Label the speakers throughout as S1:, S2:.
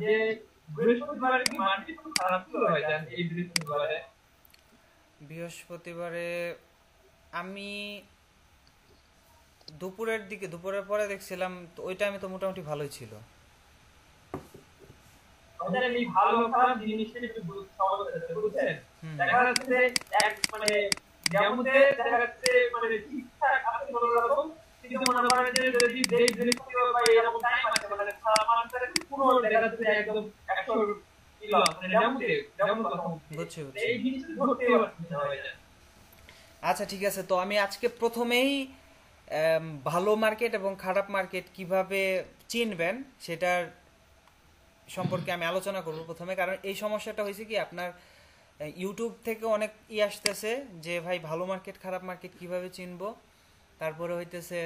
S1: যে বৃহস্পতিবারে কি মার্কেট খুব খারাপ ছিল ভাইজান এই বৃহস্পতিবারে?
S2: বৃহস্পতিবারে আমি দুপুরের দিকে, দুপুরের পরে দেখছিলাম, তো ওই টাইমে তো মোটামুটি ভালোই ছিল।
S1: ভাইজান এই ভালো খারাপ জিনিসটা একটু সমালোচনা আছে, বুঝছেন?
S2: হুম।
S1: দেখা যাচ্ছে এক মানে যেমনতে দেখা যাচ্ছে মানে ঠিকঠাক আছে কোনো রকম, কিন্তু মনে করেন যে যদি যেই বৃহস্পতিবার বা এরকম টাইম আছে মানে সারা মাসটারে পুরো দেখা যাচ্ছে যে একদম 100 কিলো মানে যেমন কথা
S2: বুঝছি
S1: বলছি
S2: বুঝছি।
S1: এই জিনিসটা ধরতে পারছি না ভাইজান।
S2: আচ্ছা ঠিক আছে, তো আমি আজকে প্রথমেই ভালো মার্কেট এবং খারাপ মার্কেট কিভাবে চিনবেন সেটার সম্পর্কে আমি আলোচনা করব প্রথমে। কারণ এই সমস্যাটা হয়েছে কি, আপনার ইউটিউব থেকে অনেক আসতেছে যে ভাই ভালো মার্কেট খারাপ মার্কেট কিভাবে চিনবো। তারপরে হইতেছে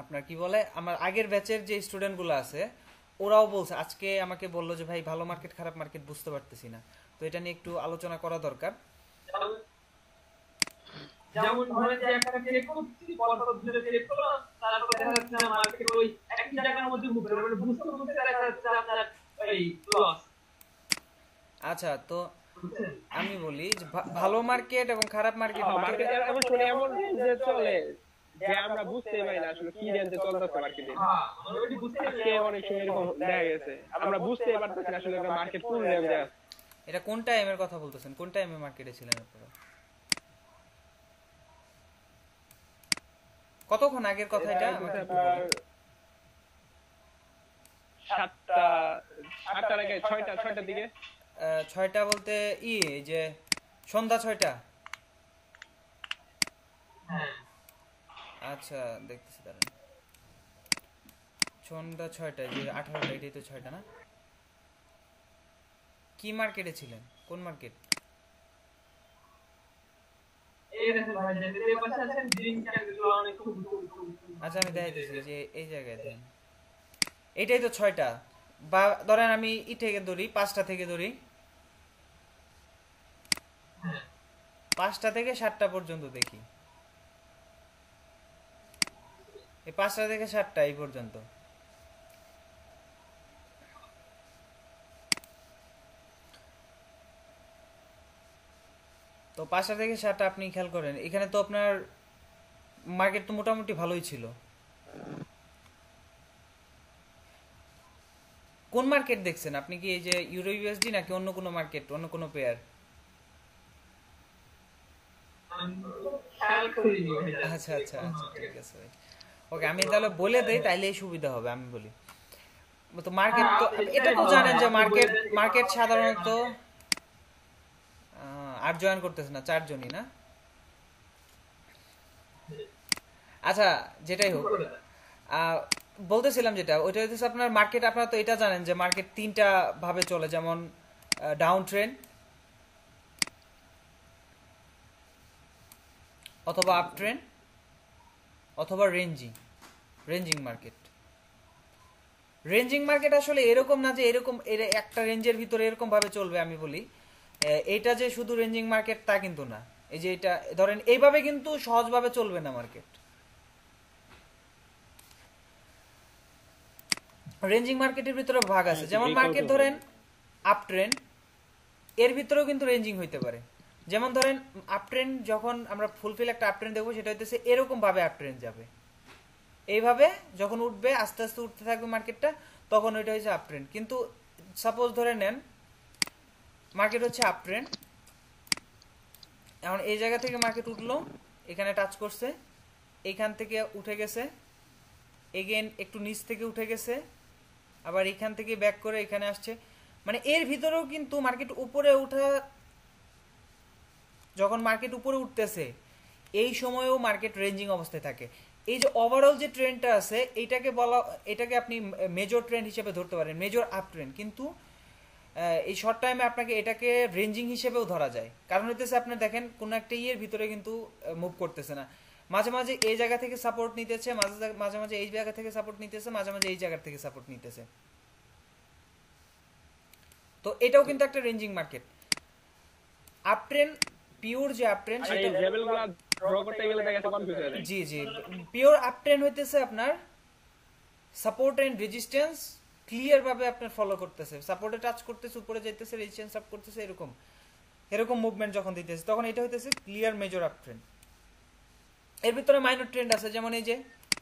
S2: আপনার কি বলে, আমার আগের ব্যাচের যে স্টুডেন্টগুলো আছে ওরাও বলছে, আজকে আমাকে বললো যে ভাই ভালো মার্কেট খারাপ মার্কেট বুঝতে পারতেছি না। তো এটা নিয়ে একটু আলোচনা করা দরকার।
S1: যেমন ধরেন যে একটা ক্লিক করছি পরপর দুটো ক্লিক করলাম, তারপর দেখা যাচ্ছে না মার্কেট ওই একই জায়গার মধ্যে মুভ করে মানে বুঝতে বুঝতে দেখা যাচ্ছে আপনার এই লস।
S2: আচ্ছা, তো আমি বলি যে ভালো মার্কেট এবং খারাপ মার্কেট
S3: মার্কেট এমন শুনে এমন যে চলে যে আমরা বুঝতে পারি না আসলে কি রেঞ্জে চলতেছে মার্কেটে।
S1: হ্যাঁ অলরেডি বুঝতে
S3: আজকে অনেক সময় এরকম দেখা গেছে আমরা বুঝতে পারতেছি না আসলে মার্কেট কোন রেঞ্জে আছে।
S2: এটা কোন টাইমের কথা বলতেছেন? কোন টাইমে মার্কেটে ছিলেন আপনারা? কতক্ষণ আগের কথা এটা আমাকে একটু
S3: আপনার
S2: বলেন।
S3: 7টা 8টার আগে 6টার দিকে।
S2: 6টা বলতে এই যে সন্ধ্যা 6টা?
S1: হ্যাঁ
S2: আচ্ছা দেখতেছি দাঁড়ান। সন্ধ্যা 6টা যে 18টা, এটাই তো 6টা না? কি মার্কেটে ছিলেন? কোন মার্কেট?
S1: এই দেখেন ভাই যে এই পাশে আছেন গ্রিন ক্যান্ডেল অনেক খুব
S2: আচ্ছা আমি দেখাইতেছি যে এই জায়গায় দেন। এটাই তো 6টা। বা ধরেন আমি থেকে ধরি, 5টা থেকে ধরি, 5টা থেকে 7টা পর্যন্ত দেখি। এই 5টা থেকে 7টা এই পর্যন্ত। তো 5টা থেকে 7টা আপনি খেয়াল করেন, এখানে তো আপনার মার্কেট তো মোটামুটি ভালোই ছিল। কোন মার্কেট দেখছেন আপনি? কি এই যে ইউরো ইউএসডি নাকি অন্য কোনো মার্কেট, অন্য কোনো পেয়ার?
S1: খেয়াল করিনি ভাই।
S2: আচ্ছা আচ্ছা আচ্ছা ঠিক আছে ভাই। ওকে, আমি তাহলে বলে দেই, তাইলেই সুবিধা হবে। আমি বলি তো মার্কেট তো এটা তো জানেন যে মার্কেট মার্কেট সাধারণত 8 জয়েন করতেছে না, 4 জনই না? আচ্ছা যেটাই হোক, বলতেছিলাম যেটা, ওইটা হচ্ছে আপনার মার্কেট, আপনারা তো এটা জানেন যে মার্কেট 3টা ভাবে চলে, যেমন ডাউন ট্রেন্ড অথবা আপ ট্রেন্ড অথবা রেঞ্জিং মার্কেট। রেঞ্জিং মার্কেট আসলে এরকম না যে এরকম একটা রেঞ্জের ভিতরে এরকম ভাবে চলবে। আমি বলি এইটা যে শুধু রেঞ্জিং মার্কেট তা কিন্তু না। এই যে এটা ধরেন এইভাবে কিন্তু সহজভাবে চলবে না মার্কেট। রেঞ্জিং মার্কেটের ভিতরে ভাগ আছে, যেমন মার্কেট ধরেন আপ ট্রেন্ড, এর ভিতরেও কিন্তু রেঞ্জিং হইতে পারে। যেমন ধরেন আপ ট্রেন্ড যখন আমরা ফুলফিল একটা আপ ট্রেন্ড দেখবো, সেটা হইতেছে এরকম ভাবে আপ ট্রেন্ড যাবে, এইভাবে যখন উঠবে আস্তে আস্তে উঠতে থাকবে মার্কেটটা, তখন ওইটা হচ্ছে আপ ট্রেন্ড। কিন্তু সাপোজ ধরে নেন মার্কেট হচ্ছে আপ ট্রেন্ড, এখন এই জায়গা থেকে মার্কেট উঠলো, এখানে টাচ করছে, এইখান থেকে উঠে গেছে, এগেন একটু নিচ থেকে উঠে গেছে, আবার এখান থেকে ব্যাক করে এখানে আসছে। মানে এর ভিতরেও কিন্তু মার্কেট উপরে উঠা, যখন মার্কেট উপরে উঠতেছে এই সময়ও মার্কেট রেঞ্জিং অবস্থায় থাকে। এই যে ওভারঅল যে ট্রেন্ডটা আছে এটাকে আপনি মেজর ট্রেন্ড হিসেবে ধরতে পারেন, মেজর আপ ট্রেন্ড। কিন্তু এই শর্ট টাইমে আপনাকে এটাকে রেঞ্জিং হিসেবেও ধরা যায়। কারণ হইতেছে আপনি দেখেন কোনো একটা ইয়ের ভিতরে কিন্তু মুভ করতেছে না, মাঝে মাঝে এই জায়গা থেকে সাপোর্ট নিতেছে, মাঝে মাঝে এই জায়গা থেকে সাপোর্ট নিতেছে, মাঝে মাঝে এই জায়গা থেকে সাপোর্ট নিতেছে। তো এটাও কিন্তু একটা ranging market. Up trend, pure যে আপ ট্রেন্ড
S3: এই লেভেলগুলো ড্র করতে গেলে দেখা যাচ্ছে কনফিউজ হয়ে যায়।
S2: জি জি, পিওর আপ ট্রেন্ড হইতেছে আপনার সাপোর্ট এন্ড রেজিস্ট্যান্স ক্লিয়ার ভাবে আপনার ফলো করতেছে, সাপোর্টে টাচ করতেছে, উপরে যাইতেছে, রেজিস্ট্যান্স আপ করতেছে, এরকম এরকম মুভমেন্ট যখন দিতেছে তখন এটা হইতেছে ক্লিয়ার মেজর আপ ট্রেন্ড। এর ভিতরে মাইনর ট্রেন্ড আছে, যেমন এই যে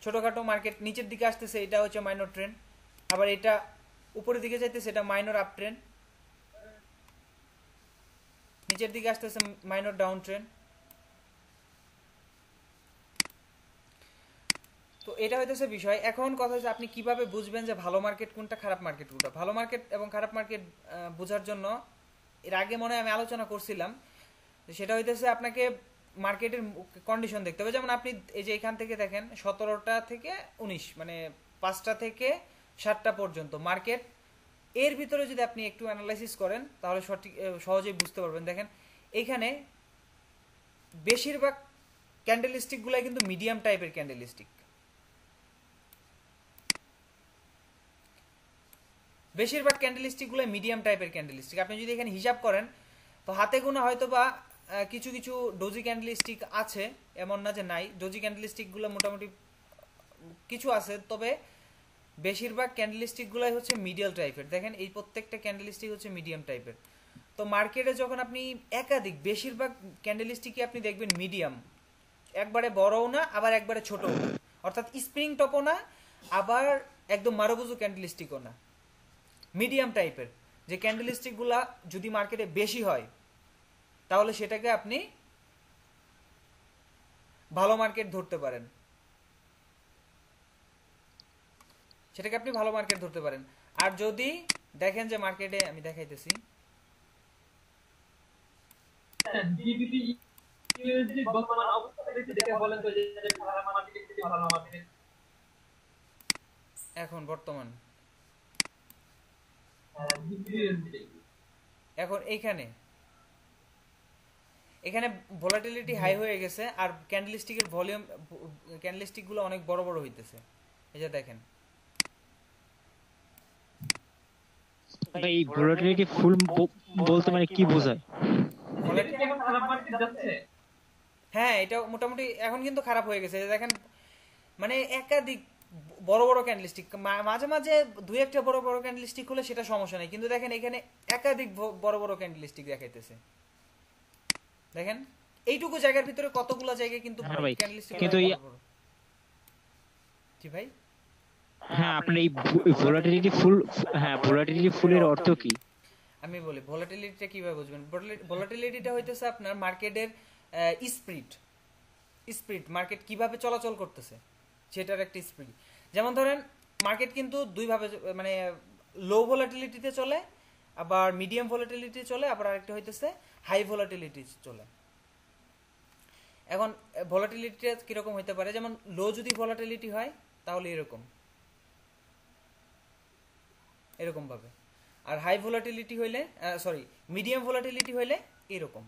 S2: ছোটখাটো মার্কেট নিচের দিকে আসতেছে, এটা হচ্ছে মাইনর ট্রেন্ড। আবার এটা উপরের দিকে যাইতেছে, এটা মাইনর আপ ট্রেন্ড। নিচের দিকে আসতেছে মাইনর ডাউন ট্রেন্ড। তো এটা হইতেছে বিষয়। এখন কথা হচ্ছে আপনি কিভাবে বুঝবেন যে ভালো মার্কেট কোনটা, খারাপ মার্কেট কোনটা। ভালো মার্কেট এবং খারাপ মার্কেট বোঝার জন্য এর আগে মনে হয় আমি আলোচনা করছিলাম, সেটা হইতেছে আপনাকে মার্কেটের কন্ডিশন দেখতে হবে। যেমন আপনি এই যে এখান থেকে দেখেন 17টা থেকে 19, মানে 5টা থেকে 7টা পর্যন্ত মার্কেট, এর ভিতরে যদি আপনি একটু অ্যানালাইসিস করেন তাহলে সঠিক সহজেই বুঝতে পারবেন। দেখেন এইখানে বেশিরভাগ ক্যান্ডেলস্টিক গুলাই কিন্তু মিডিয়াম টাইপের ক্যান্ডেলস্টিক, বেশিরভাগ ক্যান্ডেলস্টিক গুলো মিডিয়াম টাইপের ক্যান্ডেলস্টিক। আপনি যদি এখানে হিসাব করেন তো হাতে গোনা হয়তো বা কিছু কিছু ডোজি ক্যান্ডেলস্টিক আছে, এমন না যে নাই, ডোজি ক্যান্ডেলস্টিক গুলো মোটামুটি কিছু আছে, তবে বেশিরভাগ ক্যান্ডেলস্টিক গুলাই হচ্ছে মিডিয়াল টাইপের। দেখেন এই প্রত্যেকটা ক্যান্ডেলস্টিক হচ্ছে মিডিয়াম টাইপের। তো মার্কেটে যখন আপনি একাধিক বেশিরভাগ ক্যান্ডেলস্টিকই আপনি দেখবেন মিডিয়াম, একবারে বড়ও না আবার একবারে ছোটও না, অর্থাৎ স্প্রিং টপও না আবার একদম মারুবুজু ক্যান্ডেলস্টিকও না, মিডিয়াম টাইপের। যে ক্যান্ডেলস্টিক গুলা যদি মার্কেটে বেশি হয় তাহলে সেটাকে আপনি ভালো মার্কেট ধরতে পারেন, সেটাকে আপনি ভালো মার্কেট ধরতে পারেন। আর যদি দেখেন যে মার্কেটে, আমি দেখাইতেছি, এখন বর্তমান এখন এখানে ভলাটিলিটি হাই হয়ে গেছে আর ক্যান্ডেলস্টিকের ভলিউম, ক্যান্ডেলস্টিক গুলো অনেক বড় বড় হইতেছে। এই যে দেখেন
S4: ভাই ভলাটিলিটি ফুল বলতে মানে কি বোঝায়?
S2: হ্যাঁ, এটা মোটামুটি এখন কিন্তু খারাপ হয়ে গেছে। দেখেন মানে একাধিক বড় বড় ক্যান্ডেলস্টিক, মাঝে মাঝে দুই একটা বড় বড় ক্যান্ডেলস্টিক হলে সেটা সমস্যা নেই, কিন্তু দেখেন এখানে একাধিক বড় বড় ক্যান্ডেলস্টিক দেখাইতেছে। দেখেন এইটুকু জায়গার ভিতরে কতগুলো জায়গায় কিন্তু ক্যান্ডেলস্টিক কিন্তু জি ভাই।
S4: হ্যাঁ, আপনার এই ভলাটিলিটি ফুল, হ্যাঁ ভলাটিলিটি ফুলের অর্থ কি?
S2: আমি বলি ভলাটিলিটিটা কিভাবে বুঝবেন। ভলাটিলিটিটা হইতেছে আপনার মার্কেটের স্পিড, মার্কেট কিভাবে চলাচল করতেছে সেটার একটা স্পিড। যেমন ধরেন মার্কেট কিন্তু দুই ভাবে, মানে লো ভলাটিলিটিতে চলে, আবার মিডিয়াম ভলাটিলিটি চলে, আবার আরেকটা হইতেছে হাই ভলাটিলিটি চলে। এখন ভলাটিলিটিটা কিরকম হইতে পারে, যেমন লো যদি ভলাটিলিটি হয় তাহলে এরকম ভাবে, আর হাই ভলাটিলিটি হইলে, সরি মিডিয়াম ভলাটিলিটি হইলে এরকম।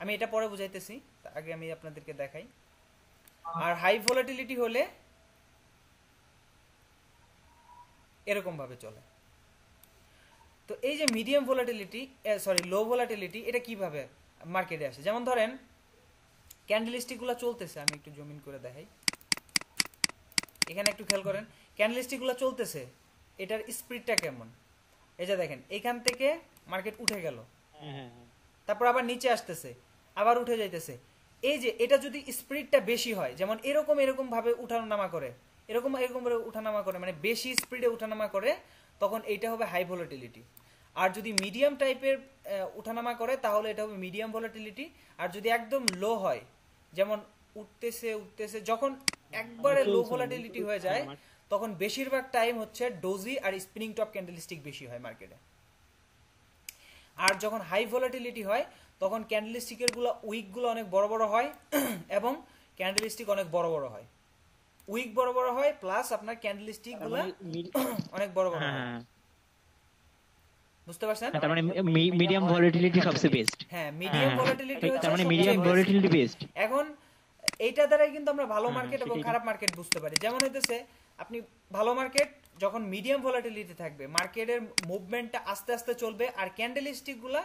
S2: আমি এটা পরে বুঝাইতেছি, আগে আমি আপনাদেরকে দেখাই। আর হাই ভলাটিলিটি হলে এরকম ভাবে চলে। তো এই যে মিডিয়াম ভলাটিলিটি, সরি লো ভলাটিলিটি, এটা কিভাবে মার্কেটে আসে। যেমন ধরেন ক্যান্ডেলস্টিক গুলো চলতেছে, আমি একটু জুম ইন করে দেখাই, এখানে একটু খেয়াল করেন ক্যান্ডেলস্টিক গুলো চলতেছে, এটার স্পিডটা কেমন। এই যে দেখেন এখান থেকে মার্কেট উঠে গেল, তারপর আবার নিচে আসতেছে, আবার উঠে যাইতেছে। এই যে এটা যদি স্পিডটা বেশি হয়, যেমন এরকম ভাবে উঠানামা করে, এরকম ভাবে উঠানামা করে, মানে বেশি স্পিডে উঠানামা করে, তখন এইটা হবে হাই ভলাটিলিটি। আর যদি মিডিয়াম টাইপের উঠানামা করে তাহলে এটা হবে মিডিয়াম ভলাটিলিটি। আর যদি একদম লো হয়, যেমন উঠতেছে, যখন একবারে লো ভলাটিলিটি হয়ে যায় তখন বেশিরভাগ টাইম হচ্ছে ডোজি আর স্পিনিং টপ ক্যান্ডেলস্টিক বেশি হয় মার্কেটে। আর যখন হাই ভলাটিলিটি হয় তখন ক্যান্ডেলস্টিকের গুলো উইক গুলো অনেক বড় বড় হয় এবং ক্যান্ডেলস্টিক অনেক বড় বড় হয়, উইক বড় বড় হয়, প্লাস আপনার ক্যান্ডেলস্টিক গুলো অনেক বড় বড় হয়। বুঝতে পারছেন?
S4: তার মানে মিডিয়াম ভলাটিলিটি সবচেয়ে বেস্ট।
S2: হ্যাঁ, মিডিয়াম ভলাটিলিটি হচ্ছে,
S4: তার মানে মিডিয়াম ভলাটিলিটি বেস্ট।
S2: এখন এইটা দ্বারাই কিন্তু আমরা ভালো মার্কেট এবং খারাপ মার্কেট বুঝতে পারি। যেমন হইতেছে আপনি ভালো মার্কেট যখন মিডিয়াম ভলাটিলিটি থাকবে, মার্কেটের মুভমেন্টটা আস্তে আস্তে চলবে আর ক্যান্ডেলস্টিক গুলা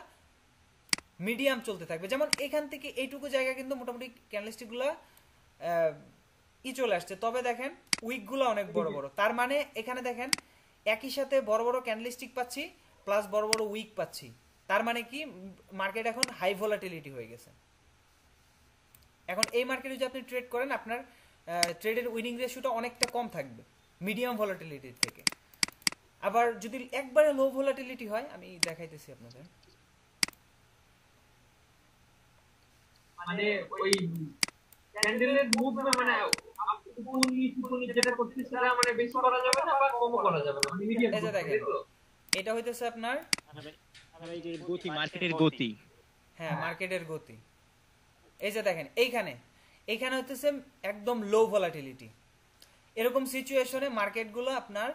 S2: মিডিয়াম চলতে থাকবে। যেমন এখান থেকে এইটুকু জায়গা কিন্তু মোটামুটি ক্যান্ডেলস্টিক গুলা চলে আসছে, তবে দেখেন উইক গুলো অনেক বড় বড়। তার মানে এখানে দেখেন একই সাথে বড় বড় ক্যান্ডেলস্টিক পাচ্ছি প্লাস বড় বড় উইক পাচ্ছি, তার মানে কি মার্কেট এখন হাই ভলাটিলিটি হয়ে গেছে। এখন এই মার্কেটে যদি আপনি ট্রেড করেন আপনার ট্রেডের উইনিং রেশিওটা অনেকটা কম থাকবে মিডিয়াম ভলাটিলিটির থেকে। আবার যদি একবারে লো ভলাটিলিটি হয়, আমি দেখাইতেছি আপনাদের,
S1: মানে ওই ক্যান্ডেলের মুভমেন্ট মানে উপনি যেটা করতেছি সেটা মানে বেশি করা যাবে না বা কমও করা যাবে না, মানে মিডিয়াম।
S2: এই যে দেখেন এটা হইতেছে আপনার
S4: এই যে গতি, মার্কেটের গতি,
S2: হ্যাঁ মার্কেটের গতি। এই যে দেখেন এইখানে হইতেছে একদম লো ভলাটিলিটি। এরকম সিচুয়েশনে মার্কেটগুলো আপনার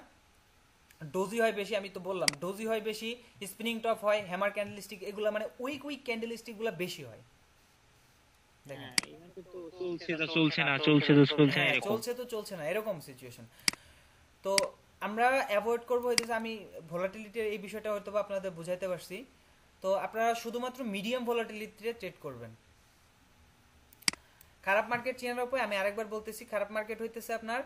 S2: ডোজি হয় বেশি, আমি তো বললাম ডোজি হয় বেশি, স্পিনিং টপ হয়, হ্যামার ক্যান্ডেলস্টিক, এগুলো মানে উইক ক্যান্ডেলস্টিকগুলো বেশি হয়। দেখেন চলছে না এরকম সিচুয়েশন। তো আমরা অ্যাভয়েড করবো হইতেছে, আমি ভলাটিলিটির এই বিষয়টা হয়তো আপনাদের বুঝাইতে পারছি। তো আপনারা শুধুমাত্র মিডিয়াম ভলাটিলিটিতে ট্রেড করবেন। খারাপ মার্কেট চেনার উপায় আমি আরেকবার বলতেছি, খারাপ মার্কেট হইতেছে আপনার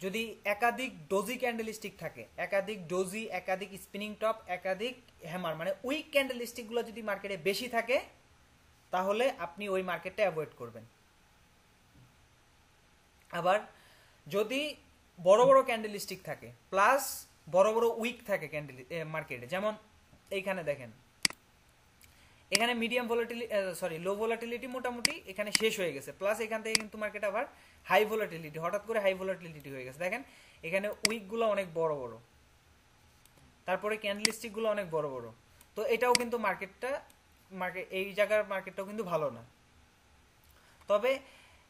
S2: যদি একাধিক ডোজি ক্যান্ডেলস্টিক থাকে, একাধিক ডোজি, একাধিক স্পিনিং টপ, একাধিক হ্যামার, মানে উইক ক্যান্ডেলস্টিকগুলো যদি মার্কেটে বেশি থাকে তাহলে আপনি ওই মার্কেটটা অ্যাভয়েড করবেন। আবার যদি বড় বড় ক্যান্ডেলস্টিক থাকে প্লাস বড় বড় উইক থাকে ক্যান্ডেল মার্কেটে, যেমন এইখানে দেখেন এখানে মিডিয়াম ভলাটিলিটি লো ভলাটিলিটি মোটামুটি এখানে শেষ হয়ে গেছে, প্লাস এখান থেকে কিন্তু মার্কেট আবার হাই ভলাটিলিটি, হঠাৎ করে হাই ভলাটিলিটি হয়ে গেছে। দেখেন এখানে উইকগুলো অনেক বড় বড়, তারপরে ক্যান্ডেলস্টিকগুলো অনেক বড় বড়। তো এটাও কিন্তু এই জায়গার মার্কেটটাও কিন্তু ভালো না। তবে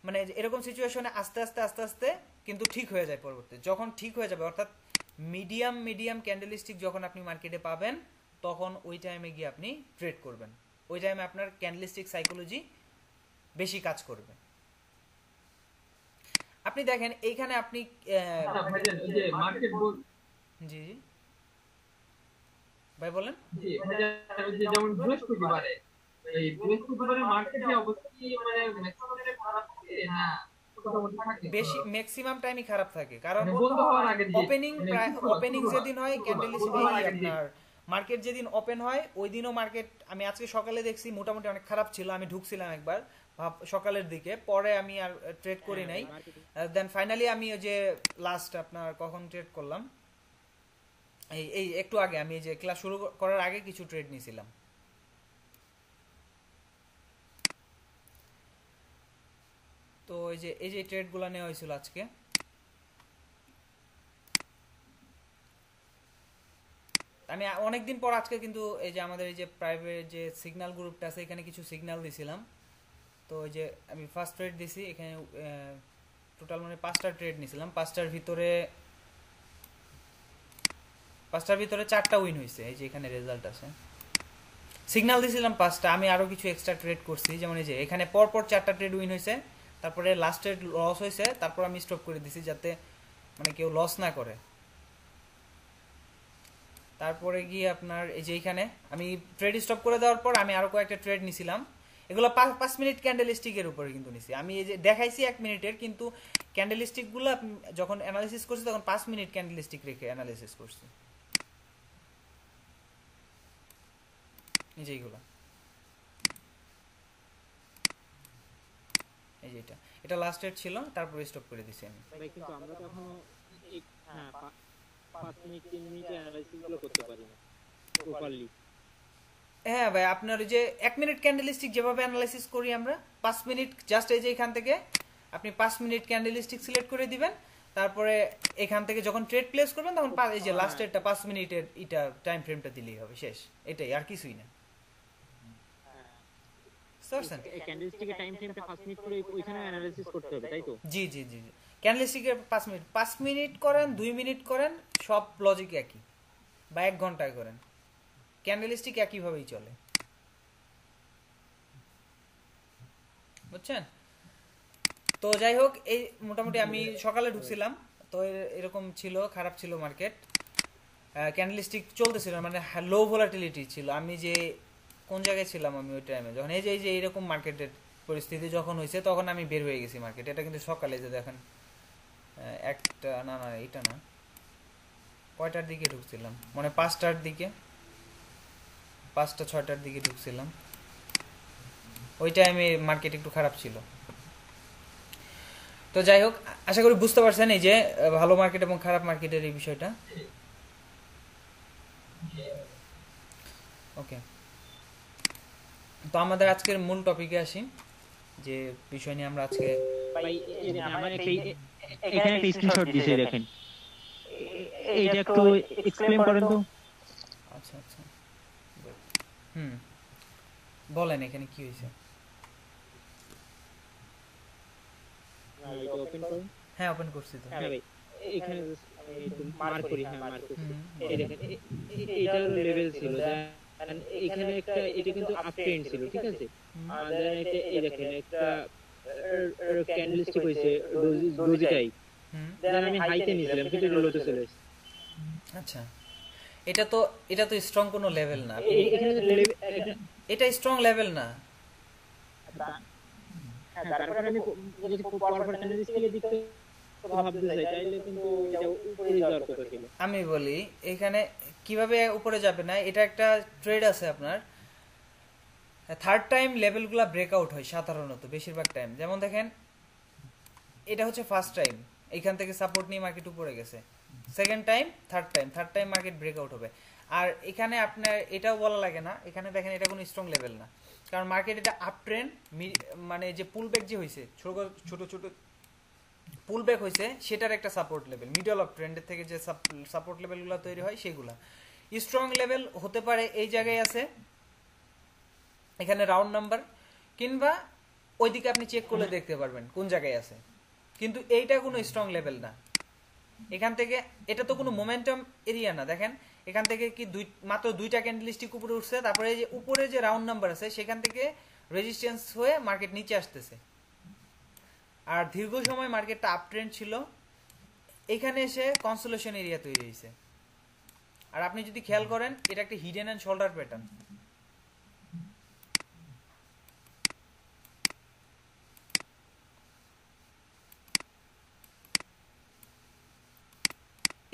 S2: মানে এরকম সিচুয়েশনে আস্তে আস্তে কিন্তু ঠিক হয়ে যায় পরবর্তীতে। যখন ঠিক হয়ে যাবে অর্থাৎ মিডিয়াম ক্যান্ডেলস্টিক যখন আপনি মার্কেটে পাবেন তখন ওই টাইমে গিয়ে আপনি ট্রেড করবেন। ওই টাইমে আপনার ক্যান্ডেলস্টিক সাইকোলজি বেশি কাজ করবে। আপনি দেখেন এইখানে আপনি জি ভাই বলেন।
S1: যেমন বৃহস্পতিবারে এই বৃহস্পতিবারে মার্কেটে অবস্থা কি মানে ম্যাক্সিমাম খারাপ থাকে না মোটামুটি থাকে?
S2: বেশি ম্যাক্সিমাম টাইমই খারাপ থাকে, কারণ
S1: বন্ধ হওয়ার আগে
S2: ওপেনিং যেদিন হয় ক্যান্ডেলস্টিক আপনার মার্কেট যেদিন ওপেন হয় ওই দিনও মার্কেট, আমি আজকে সকালে দেখছি মোটামুটি অনেক খারাপ ছিল, আমি ঢুকছিলাম একবার সকালের দিকে, পরে আমি আর ট্রেড করি নাই। দেন ফাইনালি আমি ওই যে লাস্ট আপনার কখন ট্রেড করলাম, এই একটু আগে, আমি যে ক্লাস শুরু করার আগে কিছু ট্রেড নিয়েছিলাম। তো এই যে ট্রেডগুলো নেওয়া হয়েছিল আজকে। আমি অনেকদিন পর আজকে কিন্তু এই যে আমাদের এই যে প্রাইভেট যে সিগন্যাল গ্রুপটা আছে এখানে কিছু সিগন্যাল দিছিলাম। তো ওই যে আমি ফার্স্ট ট্রেড দিছি, এখানে টোটাল মানে 5টা ট্রেড নিয়েছিলাম, 5টার ভিতরে 4টা উইন হয়েছে। এই যে এখানে রেজাল্ট আছে, সিগন্যাল দিছিলাম 5টা, আমি আরো কিছু এক্সট্রা ট্রেড করছি, যেমন এই যে এখানে পরপর 4টা ট্রেড উইন হয়েছে, তারপরে লাস্ট ট্রেড লস হয়েছে, তারপর আমি স্টপ করে দিছি যাতে মানে কেউ লস না করে। তারপরে গিয়ে আপনার এই যে এখানে আমি ট্রেড স্টপ করে দেওয়ার পর আমি আরো কয়েকটা ট্রেড নিছিলাম, এগুলো 5 মিনিট ক্যান্ডেলস্টিকের উপরে কিন্তু নিছি। আমি এই যে দেখাইছি 1 মিনিটের, কিন্তু ক্যান্ডেলস্টিকগুলো যখন অ্যানালাইসিস করছি তখন 5 মিনিট ক্যান্ডেলস্টিক রেখে অ্যানালাইসিস করছি। এই যে এইগুলো, এই যে এটা লাস্ট ট্রেড ছিল, তারপরে স্টপ করে দিছি আমি।
S4: কিন্তু আমরা তো এখনো 5 মিনিট 3 মিনিট অ্যানালাইসিস গুলো করতে পারি না প্রপারলি।
S2: হ্যাঁ ভাই, আপনার ওই যে 1 মিনিট ক্যান্ডেলস্টিক যেভাবে অ্যানালাইসিস করি আমরা, 5 মিনিট জাস্ট এই যে এখান থেকে আপনি 5 মিনিট ক্যান্ডেলস্টিক সিলেক্ট করে দিবেন, তারপরে এখান থেকে যখন ট্রেড প্লেস করবেন তখন এই যে লাস্ট ট্রেডটা 5 মিনিটের এটা টাইম ফ্রেমটা দিলেই হবে, শেষ, এটাই, আর কিছুই না।
S4: ক্যান্ডেলস্টিকের টাইম ফ্রেমটা 5 মিনিট করে ওইখানে অ্যানালাইসিস করতে হবে, তাই তো?
S2: জি জি জি, ক্যান্ডেলস্টিকের 5 মিনিট করেন, 2 মিনিট করেন, সব লজিক একই, বা 1 ঘন্টায় করেন, ক্যান্ডেলস্টিক একইভাবেই চলে, বুঝছেন? তো যাই হোক, এই মোটামুটি আমি সকালে ঢুকছিলাম, তো এরকম ছিল, খারাপ ছিল মার্কেট, ক্যান্ডেলস্টিক চলতেছিল, মানে লো ভলাটিলিটি ছিল। আমি যে কোন জায়গায় ছিলাম আমি ওই টাইমে, যখন এই যে এইরকম মার্কেটের পরিস্থিতি যখন হয়েছে তখন আমি বের হয়ে গেছি মার্কেট। এটা কিন্তু সকালে, যে দেখেন একটা, না এটা না, কয়টার দিকে ঢুকছিলাম, মানে 5টার দিকে, 5টা 6টার দিকে ঢুকছিলাম। ওই টাইমে মার্কেট একটু খারাপ ছিল। তো যাই হোক, আশা করি বুঝতে পারছেন এই যে ভালো মার্কেট এবং খারাপ মার্কেটের এই বিষয়টা। ওকে, তো আমাদের আজকের মূল টপিকে আসি, যে বিষয় নিয়ে আমরা আজকে
S4: ভাই আমার একটা এখানে একটা স্ক্রিনশট দিয়েছে দেখেন, এইটা একটু এক্সপ্লেইন করেন তো।
S2: আচ্ছা আচ্ছা, বলেন এখানে কি হয়েছে।
S4: এটা ওপেন করুন।
S2: হ্যাঁ, ওপেন করছি তো।
S4: হ্যাঁ ভাই, এখানে আমি একটু মার্ক করি। হ্যাঁ, মার্ক করছি। এই দেখেন, এটার লেভেল ছিল, দেন এখানে একটা, এটা কিন্তু আপ ট্রেন্ড ছিল, ঠিক আছে। আর দেন এটা, এই দেখেন একটা ক্যান্ডেলস্টিক হইছে ডোজি টাইপ। দেন আমি হাইতে নিয়েছিলাম, কিন্তু এটা লোতে চলে এসেছে।
S2: আচ্ছা, এটা তো স্ট্রং কোনো লেভেল না,
S4: এখানে
S2: এটা স্ট্রং লেভেল না।
S4: হ্যাঁ, তারপর আমি যদি পরপর ক্যান্ডেলস্টিকের দিকে ভাবতে চাই, তাইলে কিন্তু এটা উপরে যাওয়ার কথা ছিল।
S2: আমি বলি এখানে কিভাবে উপরে যাবে না, এটা একটা ট্রেড আছে আপনার, থার্ড টাইম লেভেলগুলো ব্রেকআউট হয় সাধারণত বেশিরভাগ টাইম। যেমন দেখেন, এটা হচ্ছে ফার্স্ট টাইম, এইখান থেকে সাপোর্ট নিয়ে মার্কেট উপরে গেছে, second time, third time market breakout হবে। আর এখানে আপনার এটাও বলা লাগে না, এখানে দেখেন এটা কোনো স্ট্রং লেভেল না, কারণ মার্কেট এটা আপ ট্রেন্ড, মানে যে পুল ব্যাক যে হয়েছে, ছোট ছোট পুল ব্যাক হয়েছে, সেটার একটা সাপোর্ট লেভেল, মিডল অফ ট্রেন্ডের থেকে যে সাপোর্ট লেভেলগুলো তৈরি হয় সেগুলা স্ট্রং লেভেল হতে পারে। এই জায়গায় আছে এখানে রাউন্ড নাম্বার, কিংবা ওইদিকে আপনি চেক করলে দেখতে পারবেন কোন জায়গায় আছে, কিন্তু এইটা কোনো স্ট্রং লেভেল না। এখান থেকে এটা তো কোনো মোমেন্টাম এরিয়া না, দেখেন এখান থেকে কি মাত্র 2টা ক্যান্ডেলস্টিক উপরে উঠছে, তারপরে যে উপরে যে রাউন্ড নাম্বার আছে সেখান থেকে রেজিস্ট্যান্স হয়ে মার্কেট নিচে আসতেছে। আর দীর্ঘ সময় মার্কেটটা আপ ট্রেন্ড ছিল, এখানে এসে কনসোলেশন এরিয়া তৈরি হয়েছে। আর আপনি যদি খেয়াল করেন, এটা একটা হিডেন অ্যান্ড শোল্ডার প্যাটার্ন।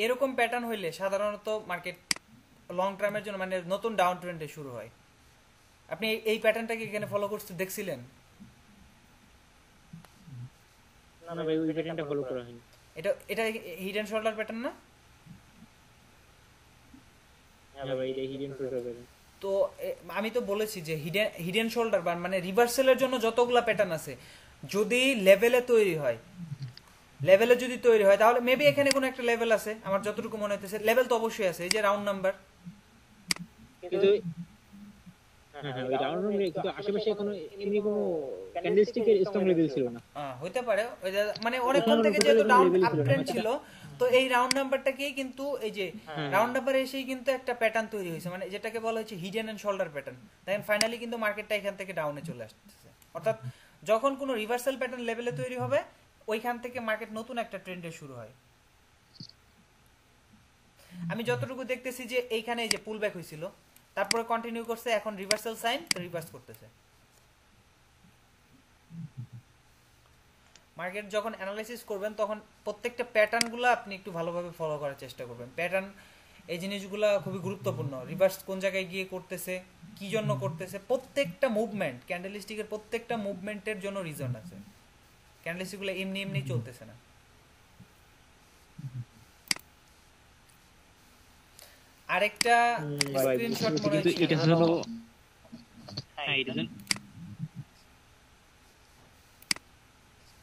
S2: এরকম প্যাটার্ন হইলে সাধারণত মার্কেট লং টার্মের জন্য, মানে নতুন ডাউন ট্রেন্ডে শুরু হয়। আপনি এই প্যাটার্নটাকে এখানে ফলো করতে দেখছিলেন?
S4: না ভাই, ওই প্যাটার্নটা ফলো করা হয়নি।
S2: এটা হিডেন শোল্ডার প্যাটার্ন না?
S4: হ্যাঁ ভাই, এটা হিডেন শোল্ডার প্যাটার্ন।
S2: তো আমি তো বলেছি যে হিডেন শোল্ডার মানে রিভার্সালের জন্য যতগুলা প্যাটার্ন আছে, যদি লেভেলে তৈরি হয়, তাহলে মেবি এখানে কোনো একটা লেভেল আছে, আমার যতটুকু মনে হইতেছে লেভেল তো অবশ্যই আছে, এই যে রাউন্ড নাম্বার।
S4: কিন্তু হ্যাঁ, ওই রাউন্ড নাম্বার, কিন্তু আশেপাশে কোনো এমনি কোনো ক্যান্ডেলস্টিকের স্ট্রং লেভেল ছিল না।
S2: হইতে পারে, মানে অনেকক্ষণ থেকে যেহেতু ডাউন আপ ট্রেন্ড ছিল, তো এই রাউন্ড নাম্বারটাকেই কিন্তু এই যে রাউন্ড নাম্বারে এসেই কিন্তু একটা প্যাটার্ন তৈরি হয়েছে, মানে যেটাকে বলা হচ্ছে হিডেন এন্ড শোল্ডার প্যাটার্ন। দেখেন ফাইনালি কিন্তু মার্কেটটা এখান থেকে ডাউনে চলে আসতেছে, অর্থাৎ যখন কোনো রিভার্সাল প্যাটার্ন লেভেলে তৈরি হবে, ওইখান থেকে মার্কেট নতুন একটা ট্রেন্ডে শুরু হয়। আমি যতটুকু দেখতেছি যে এইখানে এই যে পুল ব্যাক হয়েছিল, তারপরে কন্টিনিউ করছে, এখন রিভার্সাল সাইন, রিভার্স করতেছে। মার্কেট যখন অ্যানালাইসিস করবেন, তখন প্রত্যেকটা প্যাটার্নগুলো আপনি একটু ভালোভাবে ফলো করার চেষ্টা করবেন। প্যাটার্ন, এই জিনিসগুলো খুবই গুরুত্বপূর্ণ। রিভার্স কোন জায়গায় গিয়ে করতেছে, কি জন্য করতেছে, প্রত্যেকটা মুভমেন্ট, ক্যান্ডেলস্টিকের প্রত্যেকটা মুভমেন্টের জন্য রিজন আছে। ক্যান্ডেলস্টিকগুলো এমনি এমনি চলতেছে না। আরেকটা স্ক্রিনশট মনে হচ্ছে,
S4: এটা হলো, হ্যাঁ এটা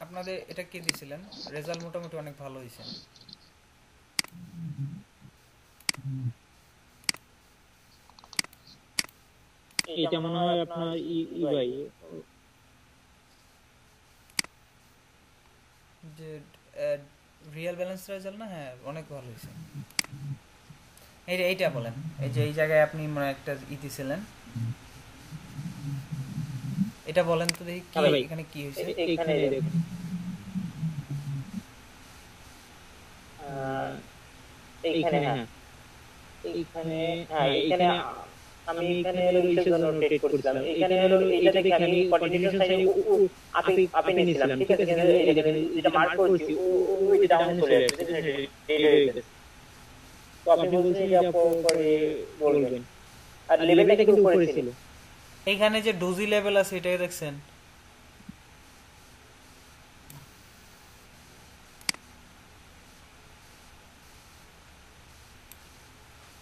S2: আপনাদের এটা কে দিছিলেন? রেজাল্ট মোটামুটি অনেক ভালো হয়েছে।
S4: এটা মনে হয় আপনার ভাই,
S2: যে রিয়েল ব্যালেন্স রেজাল্ট না? হ্যাঁ, অনেক ভালো হয়েছে। এইটা বলেন, এই যে এই জায়গায় আপনি মনে একটা দিছিলেন, এটা বলেন তো দেখি কি এখানে কি হয়েছে।
S4: এইখানে দেখুন, এইখানে আমি এখানে হলো ইসের জন্য ট্রেড করছিলাম। এখানে হলো এটা দেখে আমি কন্টিনিউশন সাইনে আপে নিয়েছিলাম, ঠিক আছে। এই দেখেন, যেটা মার্ক করছি ওই ডাউন চলে যাচ্ছে, তো আপনি বলছেন যে পরে বলবেন। আর লেভেলটা কিন্তু উপরে ছিল।
S2: এইখানে যে ডোজি লেভেল আছে এটাই দেখছেন,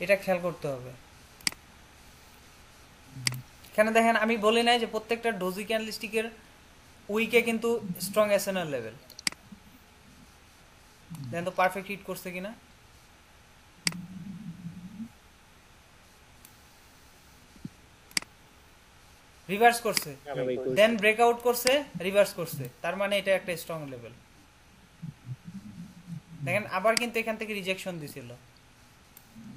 S2: এটা খেয়াল করতে হবে। এখানে দেখেন আমি বলি নাই যে প্রত্যেকটা ডোজি ক্যান্ডেলস্টিকের উইকে কিন্তু স্ট্রং এসএনআর লেভেল। দেখেন তো পারফেক্ট হিট করছে কিনা। রিভার্স করছে, দেন ব্রেকআউট করছে, রিভার্স করছে, তার মানে এটা একটা স্ট্রং লেভেল। দেখেন আবার কিন্তু এখান থেকে রিজেকশন দিছিল,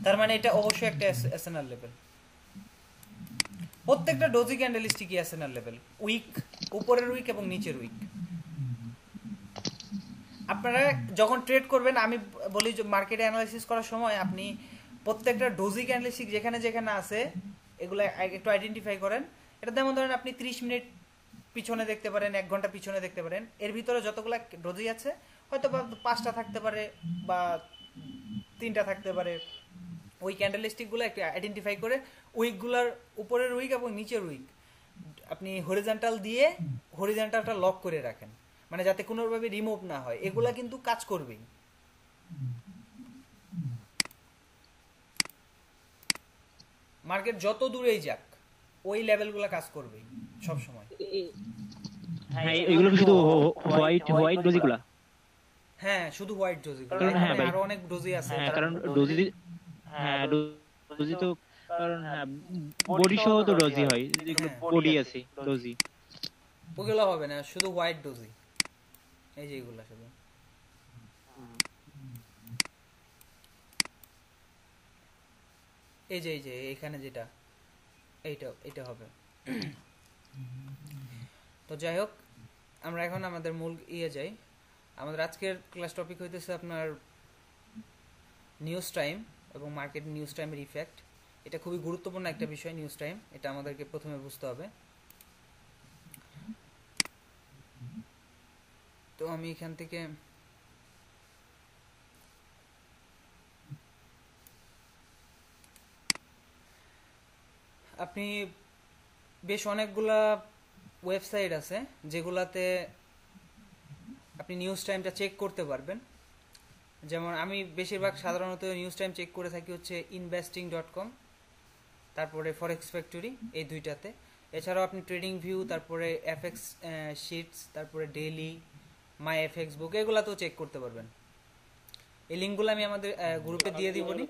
S2: তার মানে এটা অবশ্যই একটা এসএনআর লেভেল। প্রত্যেকটা ডোজি ক্যান্ডেলস্টিকই এসএনআর লেভেল, উইক, উপরের উইক এবং নিচের উইক। আপনারা যখন ট্রেড করবেন, আমি বলি যে মার্কেটে অ্যানালাইসিস করার সময় আপনি প্রত্যেকটা ডোজি ক্যান্ডেলস্টিক যেখানে যেখানে আছে এগুলো একটু আইডেন্টিফাই করেন। এটা যেমন ধরেন আপনি 30 মিনিট পিছনে দেখতে পারেন, 1 ঘন্টা পিছনে দেখতে পারেন, এর ভিতরে যতগুলো ডোজি আছে হয়তো বা 5টা থাকতে পারে বা 3টা থাকতে পারে। ওই ক্যান্ডেলস্টিকগুলো একটু আইডেন্টিফাই করে উইকগুলোর উপরের উইক এবং নিচের উইক আপনি হরিজন্টাল দিয়ে হরিজন্টালটা লক করে রাখেন, মানে যাতে কোনোভাবে রিমুভ না হয়। এগুলা কিন্তু কাজ করবেই। মার্কেট যত দূরেই যাক ওই লেভেলগুলো কাজ করবেই সব সময়।
S4: হ্যাঁ এগুলো শুধু হোয়াইট ডোজিগুলা।
S2: হ্যাঁ শুধু হোয়াইট ডোজিগুলো,
S4: হ্যাঁ ভাই,
S2: আরো অনেক ডোজি আছে।
S4: হ্যাঁ কারণ ডোজি, হ্যাঁ ডোজি তো কারণ হ্যাঁ বডি সহ তো ডোজি হয়, যেগুলো বডি আছে ডোজি,
S2: ওগুলো হবে না, শুধু হোয়াইট ডোজি। এই যে এগুলা শুধু এই যে এখানে যেটা এইটা হবে। তো যাই হোক, আমরা এখন আমাদের মূল যাই। আমাদের আজকের ক্লাস টপিক হইতেছে আপনার নিউজ টাইম এবং মার্কেট নিউজ টাইমের ইফেক্ট। এটা খুবই গুরুত্বপূর্ণ একটা বিষয়, নিউজ টাইম। এটা আমাদেরকে প্রথমে বুঝতে হবে। তো আমি এখান থেকে আপনি বেশ অনেকগুলা ওয়েবসাইট আছে যেগুলাতে আপনি নিউজ টাইমটা চেক করতে পারবেন। যেমন আমি বেশিরভাগ সাধারণত নিউজ টাইম চেক করে থাকি হচ্ছে investing.com, তারপরে ফরেক্স ফ্যাক্টরি, এই দুইটাতে। এছাড়াও আপনি ট্রেডিং ভিউ, তারপরে এফএক্স শিটস, তারপরে ডেইলি, মাই এফএক্স বুক, এগুলাতেও চেক করতে পারবেন। এই লিঙ্কগুলো আমি আমাদের গ্রুপে দিয়ে দিবনি,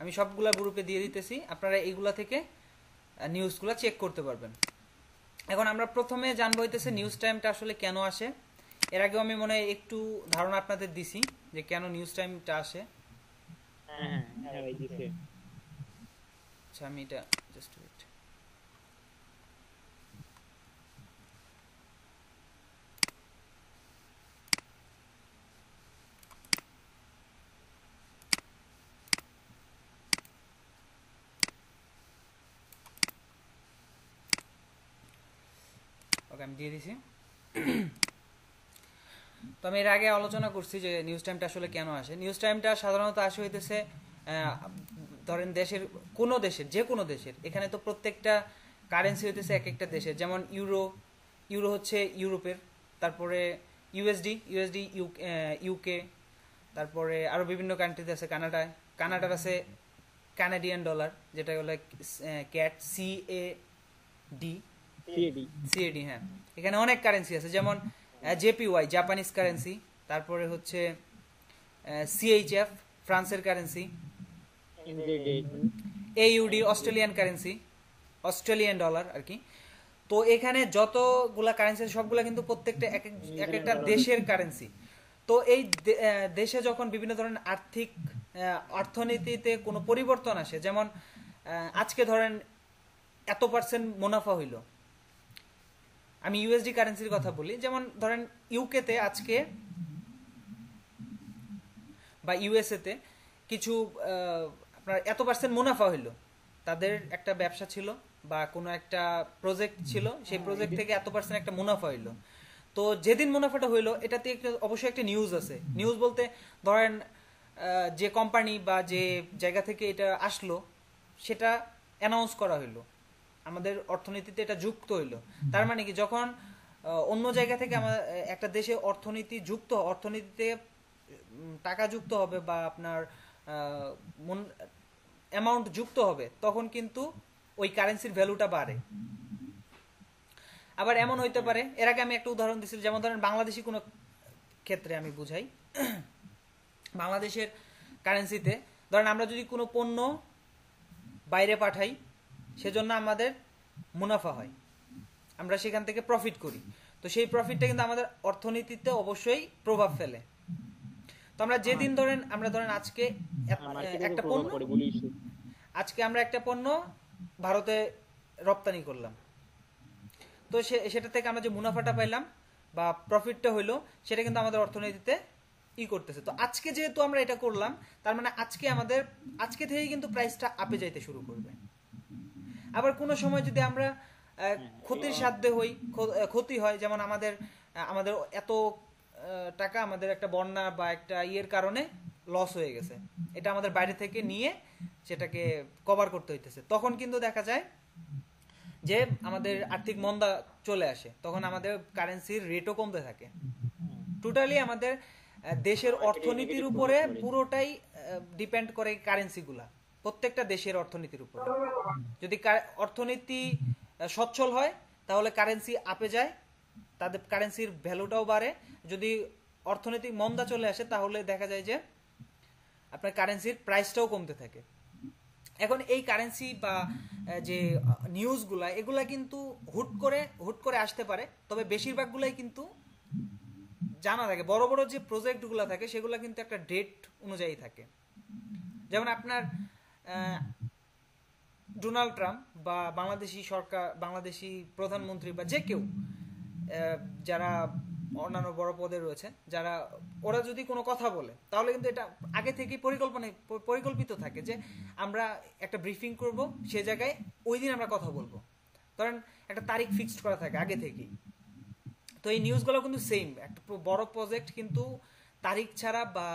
S2: আমি সবগুলা গ্রুপে দিয়ে দিতেছি। আপনারা এইগুলা থেকে নিউজগুলা চেক করতে পারবেন। এখন আমরা প্রথমে জানবো হইতেছে নিউজ টাইমটা আসলে কেন আসে। এর আগেও আমি মনে হয় একটু ধারণা আপনাদের দিছি যে কেন নিউজ টাইমটা আসে। আচ্ছা আমি এটা জাস্ট ওয়েট। ওকে আমি দিয়ে দিছি। তো আমি এর আগে আলোচনা করছি যে নিউজ টাইমটা আসলে কেন আসে। নিউজ টাইমটা সাধারণত আসে হইতেছে ধরেন দেশের কোনো দেশের, যে কোনো দেশের, এখানে তো প্রত্যেকটা কারেন্সি হইতেছে এক একটা দেশের। যেমন ইউরো হচ্ছে ইউরোপের, তারপরে ইউএসডি ইউকে, তারপরে আরো বিভিন্ন কান্ট্রিতে আছে। কানাডার আছে কানাডিয়ান ডলার, যেটা হলো ক্যাট সিএডি। হ্যাঁ এখানে অনেক কারেন্সি আছে, যেমন জেপিওয়াই জাপানিজ কারেন্সি, তারপরে হচ্ছে সিএইচএফ ফ্রান্সের currency, AUD Australian currency, Australian dollar আর কি। তো এখানে যতগুলা কারেন্সি সবগুলা কিন্তু প্রত্যেকটা এক একটা দেশের কারেন্সি। তো এই দেশে যখন বিভিন্ন ধরনের অর্থনীতিতে কোনো পরিবর্তন আসে, যেমন আজকে ধরেন এত % মুনাফা হইল, আমি ইউএসডি কারেন্সির কথা বলি, যেমন ধরেন ইউকেতে আজকে বা ইউএসএতে কিছু আপনার এত % মুনাফা হইল, তাদের একটা ব্যবসা ছিল বা কোনো একটা প্রজেক্ট ছিল, সেই প্রজেক্ট থেকে এত % একটা মুনাফা হইল। তো যেদিন মুনাফাটা হইলো এটাতে অবশ্যই একটা নিউজ আছে। নিউজ বলতে ধরেন যে কোম্পানি বা যে জায়গা থেকে এটা আসলো সেটা অ্যানাউন্স করা হইলো, আমাদের অর্থনীতিতে এটা যুক্ত হইলো। তার মানে কি, যখন অন্য জায়গা থেকে একটা দেশে অর্থনীতিতে টাকা যুক্ত হবে বা আপনার অ্যামাউন্ট যুক্ত হবে, তখন কিন্তু ওই কারেন্সির ভ্যালুটা বাড়ে। আবার এমন হইতে পারে, এর আগে আমি একটা উদাহরণ দিয়েছি, যেমন ধরেন বাংলাদেশি কোনো ক্ষেত্রে আমি বুঝাই, বাংলাদেশের কারেন্সিতে ধরেন আমরা যদি কোনো পণ্য বাইরে পাঠাই, সেজন্য আমাদের মুনাফা হয়, আমরা সেখান থেকে প্রফিট করি। তো সেই প্রফিটটা কিন্তু আমাদের অর্থনীতিতে অবশ্যই প্রভাব ফেলে। তো আমরা যেদিন ধরেন আজকে আমরা একটা পণ্য ভারতে রপ্তানি করলাম, তো সেটা থেকে আমরা যে মুনাফাটা পাইলাম বা প্রফিটটা হইলো, সেটা কিন্তু আমাদের অর্থনীতিতে করতেছে। তো আজকে যেহেতু আমরা এটা করলাম, তার মানে আজকে থেকেই কিন্তু প্রাইসটা আপে যাইতে শুরু করবে। আবার কোনো সময় যদি আমরা ক্ষতির সাধ্যে ক্ষতি হয়, যেমন আমাদের এত টাকা আমাদের একটা বন্যা বা একটা কারণে লস হয়ে গেছে, এটা আমাদের বাইরে থেকে নিয়ে সেটাকে কভার করতে হইতেছে, তখন কিন্তু দেখা যায় যে আমাদের আর্থিক মন্দা চলে আসে, তখন আমাদের কারেন্সির রেটও কমতে থাকে। টোটালি আমাদের দেশের অর্থনীতির উপরে পুরোটাই ডিপেন্ড করে কারেন্সিগুলা, প্রত্যেকটা দেশের অর্থনীতির উপরে। যদি অর্থনীতি সচ্ছল হয় তাহলে কারেন্সি আপে যায়, তাদের কারেন্সির ভ্যালুটাও বাড়ে। যদি অর্থনৈতিক মন্দা চলে আসে তাহলে দেখা যায় যে আপনার কারেন্সির প্রাইসটাও কমতে থাকে। এখন এই কারেন্সি বা যে নিউজগুলা, এগুলা কিন্তু হুট করে আসতে পারে, তবে বেশিরভাগগুলাই কিন্তু জানা থাকে। বড় বড় যে প্রজেক্টগুলো থাকে সেগুলো কিন্তু একটা ডেট অনুযায়ী থাকে। যেমন আপনার ডোনাল্ড ট্রাম্প বা বাংলাদেশি প্রধানমন্ত্রী বা যে কেউ যারা অন্যান্য বড় পদে রয়েছে, ওরা যদি কোনো কথা বলে, তাহলে কিন্তু এটা আগে থেকেই পরিকল্পিত থাকে যে আমরা একটা ব্রিফিং করব, সে জায়গায় ওই দিন আমরা কথা বলবো, ধরেন একটা তারিখ ফিক্সড করা থাকে আগে থেকেই। তো এই নিউজগুলো কিন্তু সেম, একটা বড় প্রজেক্ট কিন্তু তারিখ ছাড়া বা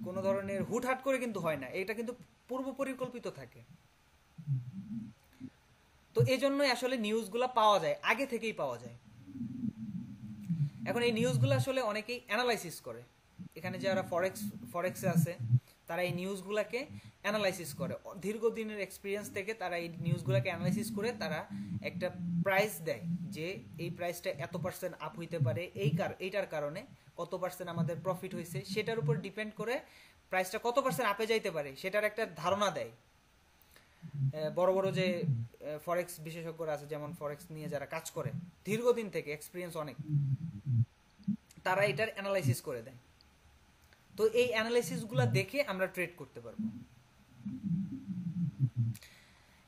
S2: কোনো ধরনের হুটহাট করে কিন্তু হয় না, এটা কিন্তু পূর্ব পরিকল্পিত থাকে। তো এই জন্যই আসলে নিউজগুলো পাওয়া যায়, আগে থেকেই পাওয়া যায়। এখন এই নিউজগুলো আসলে অনেকেই অ্যানালাইসিস করে, এখানে যারা ফরেক্সে আছে তারা এই নিউজগুলোকে অ্যানালাইসিস করে, দীর্ঘদিনের এক্সপিরিয়েন্স থেকে তারা এই নিউজগুলোকে অ্যানালাইসিস করে তারা একটা প্রাইস দেয় যে এই প্রাইসটা এত % আপ হইতে পারে, এইটার কারণে কত % আমাদের প্রফিট হয়েছে, সেটার উপর ডিপেন্ড করে প্রাইসটা কত % আপে যাইতে পারে সেটার একটা ধারণা দেয়। বড় বড় যে ফরেক্স বিশেষজ্ঞরা আছে, যেমন ফরেক্স নিয়ে যারা কাজ করে দীর্ঘদিন থেকে এক্সপিরিয়েন্স অনেক, তারা এটার অ্যানালাইসিস করে দেয়। তো এই অ্যানালাইসিসগুলো দেখে আমরা ট্রেড করতে পারবো।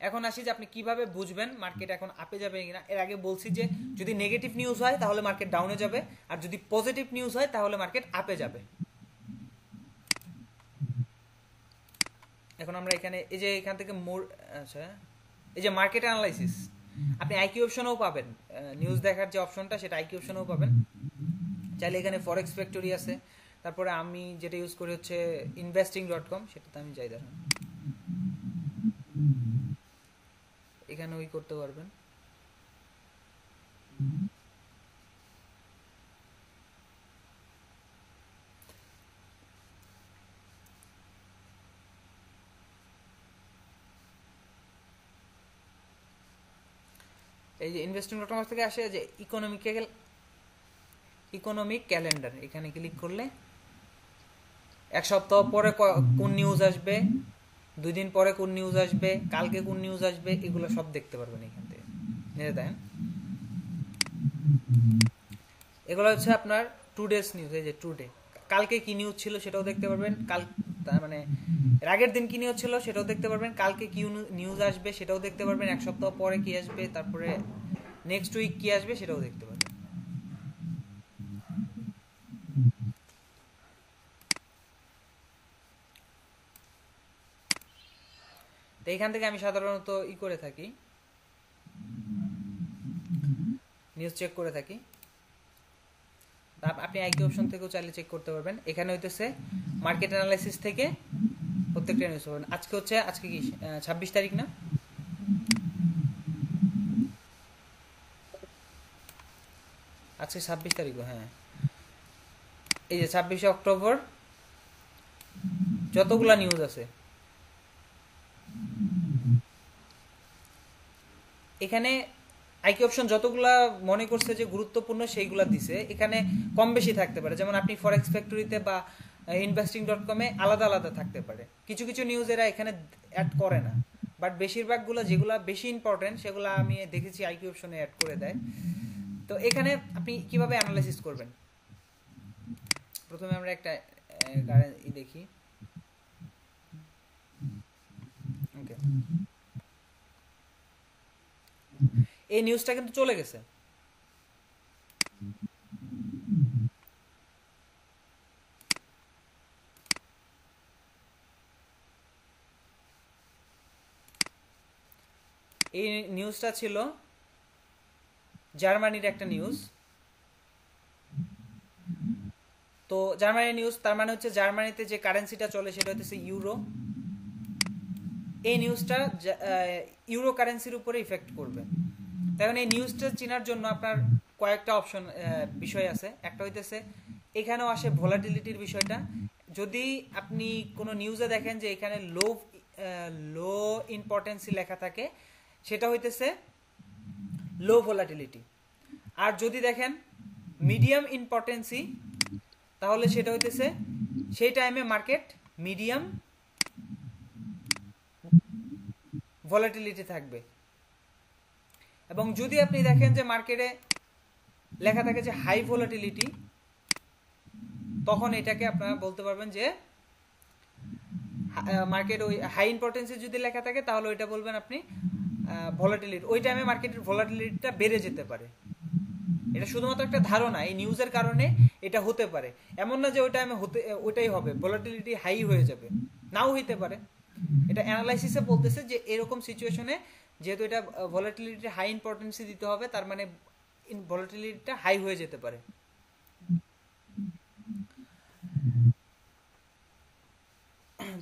S2: এখন আসি যে আপনি কিভাবে বুঝবেন মার্কেট এখন আপে যাবে কিনা। এর আগে বলছি যে যদি নেগেটিভ নিউজ হয় তাহলে মার্কেট ডাউনে যাবে, আর যদি পজিটিভ নিউজ হয় তাহলে মার্কেট আপে যাবে। এখন আমরা এখানে এখান থেকে এই যে মার্কেট অ্যানালাইসিস, আপনি আইকিউ অপশনেও পাবেন, নিউজ দেখার যে অপশনটা সেটা আইকিউ অপশনেও পাবেন। চাইলে এখানে ফরেক্স ফ্যাক্টরি আছে, তারপরে আমি যেটা ইউজ করি হচ্ছে investing.com, সেটাতে আমি যাই, দেখেন এখানে ওই করতে পারবেন। এই যে investing.com থেকে আসে যে ইকোনমিক ক্যালেন্ডার, এখানে ক্লিক করলে এক সপ্তাহ পরে কোন নিউজ আসবে, 2 দিন পরে কোন নিউজ আসবে, কালকে কোন নিউজ আসবে, এগুলো সব দেখতে পারবেন এখান থেকে। দেখেন এগুলো হচ্ছে আপনার টুডেস নিউজ, এই যে টুডে, কালকে কি নিউজ ছিল সেটাও দেখতে পারবেন, মানে এর আগের দিন কি নিউজ ছিল সেটাও দেখতে পারবেন, কালকে কি নিউজ আসবে সেটাও দেখতে পারবেন, এক সপ্তাহ পরে কি আসবে, তারপরে নেক্সট উইক কি আসবে সেটাও দেখতে পারবেন। তো এইখান থেকে আমি সাধারণত করে থাকি, নিউজ চেক করে থাকি। আপনি আইকিউ অপশন থেকেও চাইলে চেক করতে পারবেন। এখানে হইতেছে মার্কেট অ্যানালাইসিস থেকে প্রত্যেকটা নিউজ পাবেন। আজকে কি 26 তারিখ না? আজকে 26 তারিখ, হ্যাঁ। এই যে 26 অক্টোবর যতগুলা নিউজ আছে এখানে আইকি অপশন যতগুলা মনে করছে যে গুরুত্বপূর্ণ সেইগুলা দিছে। এখানে কম বেশি থাকতে পারে, যেমন আপনি ফরেক্স ফ্যাক্টরিতে বা investing.com-এ আলাদা আলাদা থাকতে পারে। কিছু কিছু নিউজ এরা এখানে অ্যাড করে না, বাট বেশিরভাগগুলো যেগুলা বেশি ইম্পর্টেন্ট সেগুলো আমি দেখেছি আইকি অপশনে অ্যাড করে দেয়। তো এখানে আপনি কিভাবে অ্যানালাইসিস করবেন, প্রথমে আমরা একটা দেখি। ওকে, এই নিউজটা কিন্তু চলে গেছে। এই নিউজটা ছিল জার্মানির একটা নিউজ। তো জার্মানির নিউজ, তার মানে হচ্ছে জার্মানিতে যে কারেন্সিটা চলে সেটা হচ্ছে ইউরো। এই নিউজটা ইউরো কারেন্সির উপরে ইফেক্ট করবে। তখন এই নিউজটা চেনার জন্য আপনার কয়েকটা অপশন বিষয় আছে। একটা হইতেছে এখানেও আসে ভোলাটিলিটির বিষয়টা। যদি আপনি কোনো নিউজে দেখেন যে এখানে লো ইম্পর্টেন্সি লেখা থাকে, সেটা হইতেছে লো ভোলাটিলিটি। আর যদি দেখেন মিডিয়াম ইম্পর্টেন্সি, তাহলে সেটা হইতেছে সেই টাইমে মার্কেট মিডিয়াম ভোলাটিলিটি থাকবে। এবং যদি আপনি দেখেন যে মার্কেটে লেখা থাকে যে হাই ভোলাটিলিটি, তখন এটাকে আপনারা বলতে পারবেন যে মার্কেট ওই হাই ইম্পর্টেন্সে যদি লেখা থাকে তাহলে ওইটা বলবেন আপনি ভোলাটিলিটি। ওই টাইমে মার্কেটের ভোলাটিলিটিটা বেড়ে যেতে পারে। এটা শুধুমাত্র একটা ধারণা, এই নিউজের কারণে এটা হতে পারে, এমন না যে ওই টাইমে ওইটাই হবে, ভোলাটিলিটি হাই হয়ে যাবে, নাও হইতে পারে। এটা অ্যানালাইসিসে বলতেছে যে এরকম সিচুয়েশনে যেহেতু এটা ভোলাটিলিটি হাই ইম্পর্টেন্সি দিতে হবে, তার মানে ভোলাটিলিটিটা হাই হয়ে যেতে পারে।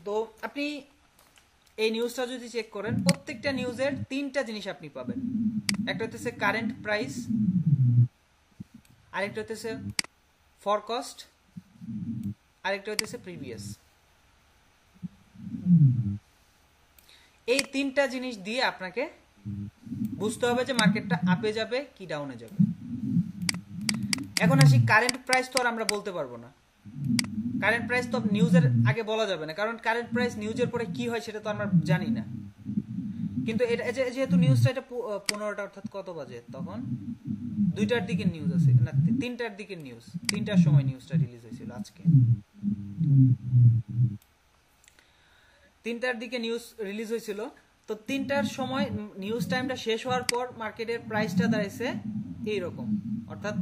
S2: তো আপনি এই নিউজটা যদি চেক করেন, প্রত্যেকটা নিউজের তিনটা জিনিস আপনি পাবেন। একটা হচ্ছে কারেন্ট প্রাইস, আরেকটা হচ্ছে ফরকাস্ট, আরেকটা হচ্ছে প্রিভিয়াস। এই তিনটা জিনিস দিয়ে আপনাকে বুঝতে হবে যে মার্কেটটা আপে যাবে কি ডাউনে যাবে। এখন আসি কারেন্ট প্রাইস, তো আর আমরা বলতে পারবো না। কারেন্ট প্রাইস তো নিউজের আগে বলা যাবে না, কারণ কারেন্ট প্রাইস নিউজের পরে কি হয় সেটা তো আমরা জানি না। কিন্তু এটা যেহেতু নিউজটা এটা 15টা, অর্থাৎ কত বাজে তখন, 2টার দিকে নিউজ আছে না, 3টার দিকে নিউজ, 3টার সময় নিউজটা রিলিজ হয়েছিল আজকে। 3টার দিকে নিউজ রিলিজ হয়েছিল। তো 3টার সময় নিউজ টাইমটা শেষ হওয়ার পর মার্কেটের প্রাইসটা দাঁড়াইছে এইরকম, অর্থাৎ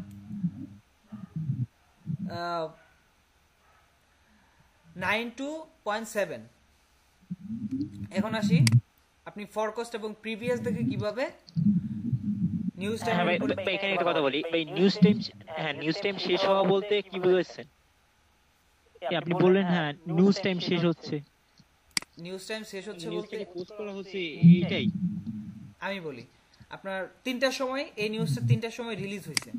S2: 92.7। এখন আসি আপনি ফরকাস্ট এবং প্রিভিয়াস দেখে কিভাবে নিউজ টাইম।
S4: এখানে একটা কথা বলি, এই নিউজ টাইম শেষ হওয়া বলতে কি বুঝাচ্ছেন? আপনি বললেন হ্যাঁ নিউজ টাইম শেষ হচ্ছে,
S2: নিউজ টাইম শেষ হচ্ছে বলতে
S4: পোস্ট করা হচ্ছে এইটাই।
S2: আমি বলি, আপনার 3টার সময় এই নিউজটা 3টার সময় রিলিজ হয়েছে,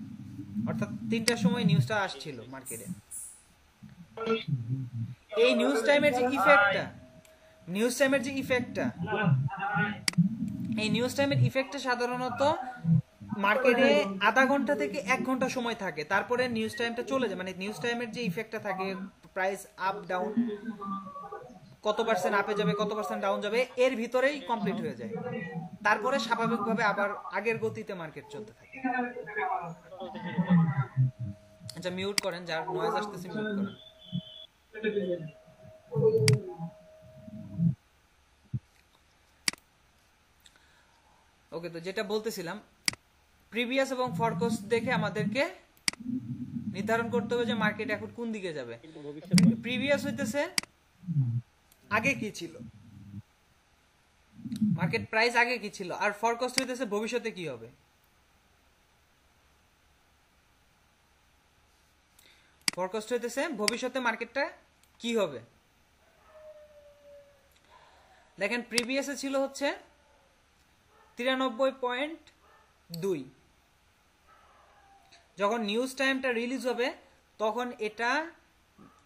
S2: অর্থাৎ 3টার সময় নিউজটা আসছিল মার্কেটে। এই নিউজ টাইমের যে ইফেক্টটা, এই নিউজ টাইমের ইফেক্টটা সাধারণত মার্কেটে আধা ঘন্টা থেকে 1 ঘন্টা সময় থাকে, তারপরে নিউজ টাইমটা চলে যায়। মানে নিউজ টাইমের যে ইফেক্টটা থাকে, প্রাইস আপ ডাউন, কত পার্সেন্ট আপে যাবে কত পার্সেন্ট ডাউন যাবে, এর ভিতরেই কমপ্লিট হয়ে যায়। তারপরে স্বাভাবিকভাবে আবার আগের গতিতে মার্কেট চলতে থাকে। আচ্ছা, মিউট করেন, যার নয়েজ আসতেছে মিউট করেন। ওকে, তো যেটা বলতেছিলাম, প্রিভিয়াস এবং ফরকাস্ট দেখে আমাদেরকে নির্ধারণ করতে হবে যে মার্কেট এখন কোন দিকে যাবে। প্রিভিয়াস হইতেছে আগে কি ছিল, মার্কেট প্রাইস আগে কি ছিল, আর ফরকাস্ট হইতেছে ভবিষ্যতে কি হবে। ফরকাস্ট হইতেছে ভবিষ্যতে মার্কেটটা কি হবে দেখেন প্রিভিয়াসে ছিল হচ্ছে 93.2, যখন নিউজ টাইমটা রিলিজ হবে তখন এটা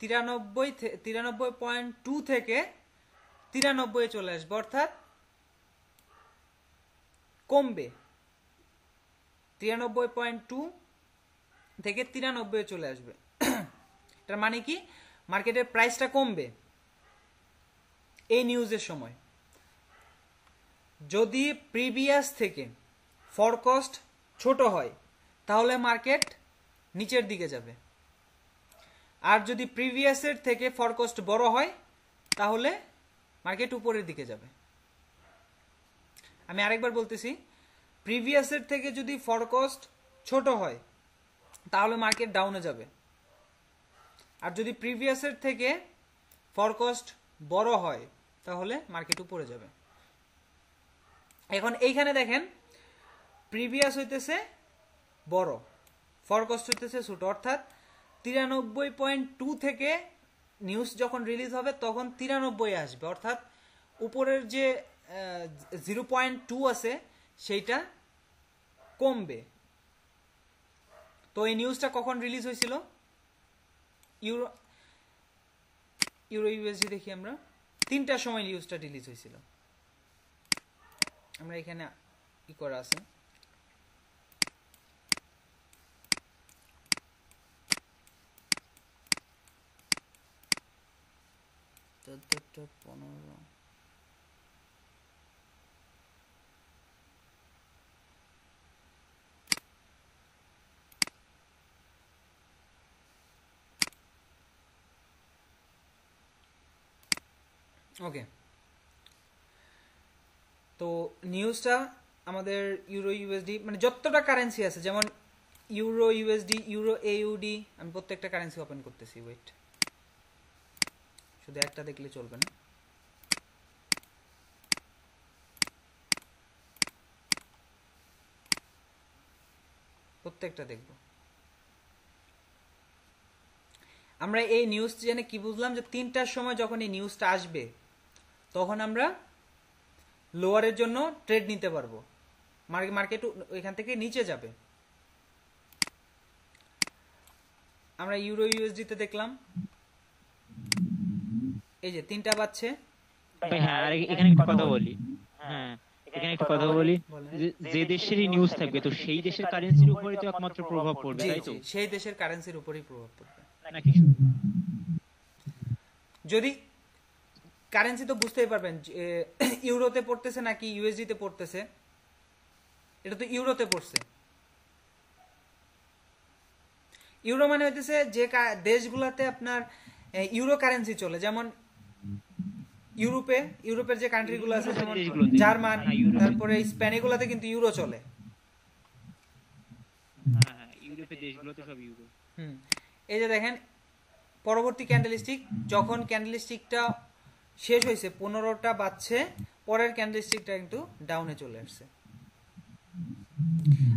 S2: 93.2 থেকে 93 চলে আসবে, অর্থাৎ কমবে। 93.2 থেকে 93 চলে আসবে। এটার মানে কি মার্কেটের প্রাইসটা কমবে এই নিউজের সময়। যদি প্রিভিয়াস থেকে ফরকাস্ট ছোট হয় তাহলে মার্কেট নিচের দিকে যাবে, আর যদি প্রিভিয়াসের থেকে ফরকাস্ট বড় হয় তাহলে মার্কেট উপরের দিকে যাবে। আমি আরেকবার বলতেছি, প্রিভিয়াসের থেকে যদি ফরকাস্ট ছোট হয় তাহলে মার্কেট ডাউনে যাবে, আর যদি প্রিভিয়াসের থেকে ফরকাস্ট বড় হয় তাহলে মার্কেট উপরে যাবে। এখন এইখানে দেখেন প্রিভিয়াস হইতেছে বড়, ফরকাস্ট হইতেছে ছোট, অর্থাৎ 93.2 থেকে নিউজ যখন রিলিজ হবে তখন 93 আসবে, অর্থাৎ উপরের যে 0.2 আছে সেইটা কমবে। তো এই নিউজটা কখন রিলিজ হয়েছিল? ইউরো ইউএসডি দেখি আমরা, 3টার সময় নিউজটা রিলিজ হয়েছিল। আমরা এখানে কি করা আছে, ওকে। তো নিউজটা আমাদের ইউরো ইউএসডি মানে যতটা কারেন্সি আছে, যেমন ইউরো ইউএসডি, ইউরো এইউডি, আমি প্রত্যেকটা কারেন্সি ওপেন করতেছি। ওয়েট, শুধু একটা দেখলে চলবে না, প্রত্যেকটা দেখব। আমরা এই নিউজ জেনে কি বুঝলাম যে 3টার সময় যখন এই নিউজটা আসবে তখন আমরা লোয়ারের জন্য ট্রেড নিতে পারবো, মার্কেট এখান থেকে নিচে যাবে। আমরা ইউরো ইউএসডি তে দেখলাম এই যে 3টা বাজছে।
S4: হ্যাঁ, আর এখানে একটা কথা বলি, হ্যাঁ এখানে একটা কথা বলি, যে দেশেরই নিউজ থাকবে তো সেই দেশের কারেন্সির উপরে তো একমাত্র প্রভাব পড়বে, তাই তো?
S2: সেই দেশের কারেন্সির উপরেই প্রভাব পড়বে
S4: নাকি?
S2: যদি কারেন্সি তো বুঝতেই পারবেন ইউরোতে পড়তেছে নাকি ইউএসডি তে পড়তেছে। এটা তো ইউরোতে পড়ছে। ইউরো মানে হইতেছে যে দেশগুলোতে আপনার ইউরো কারেন্সি চলে, যেমন ইউরোপের যে কান্ট্রিগুলো আছে যেমন জার্মান, তারপরে স্পেন, এগুলোতে কিন্তু ইউরো চলে।
S4: হ্যাঁ, ইউরোপের দেশগুলোতে সব ইউরো।
S2: এই যে দেখেন পরবর্তী ক্যান্ডেলস্টিক, যখন ক্যান্ডেলস্টিকটা শেষ হয়েছে 15টা বাজছে, পরের ক্যান্ডেলস্টিকটা কিন্তু ডাউনে চলে আসছে।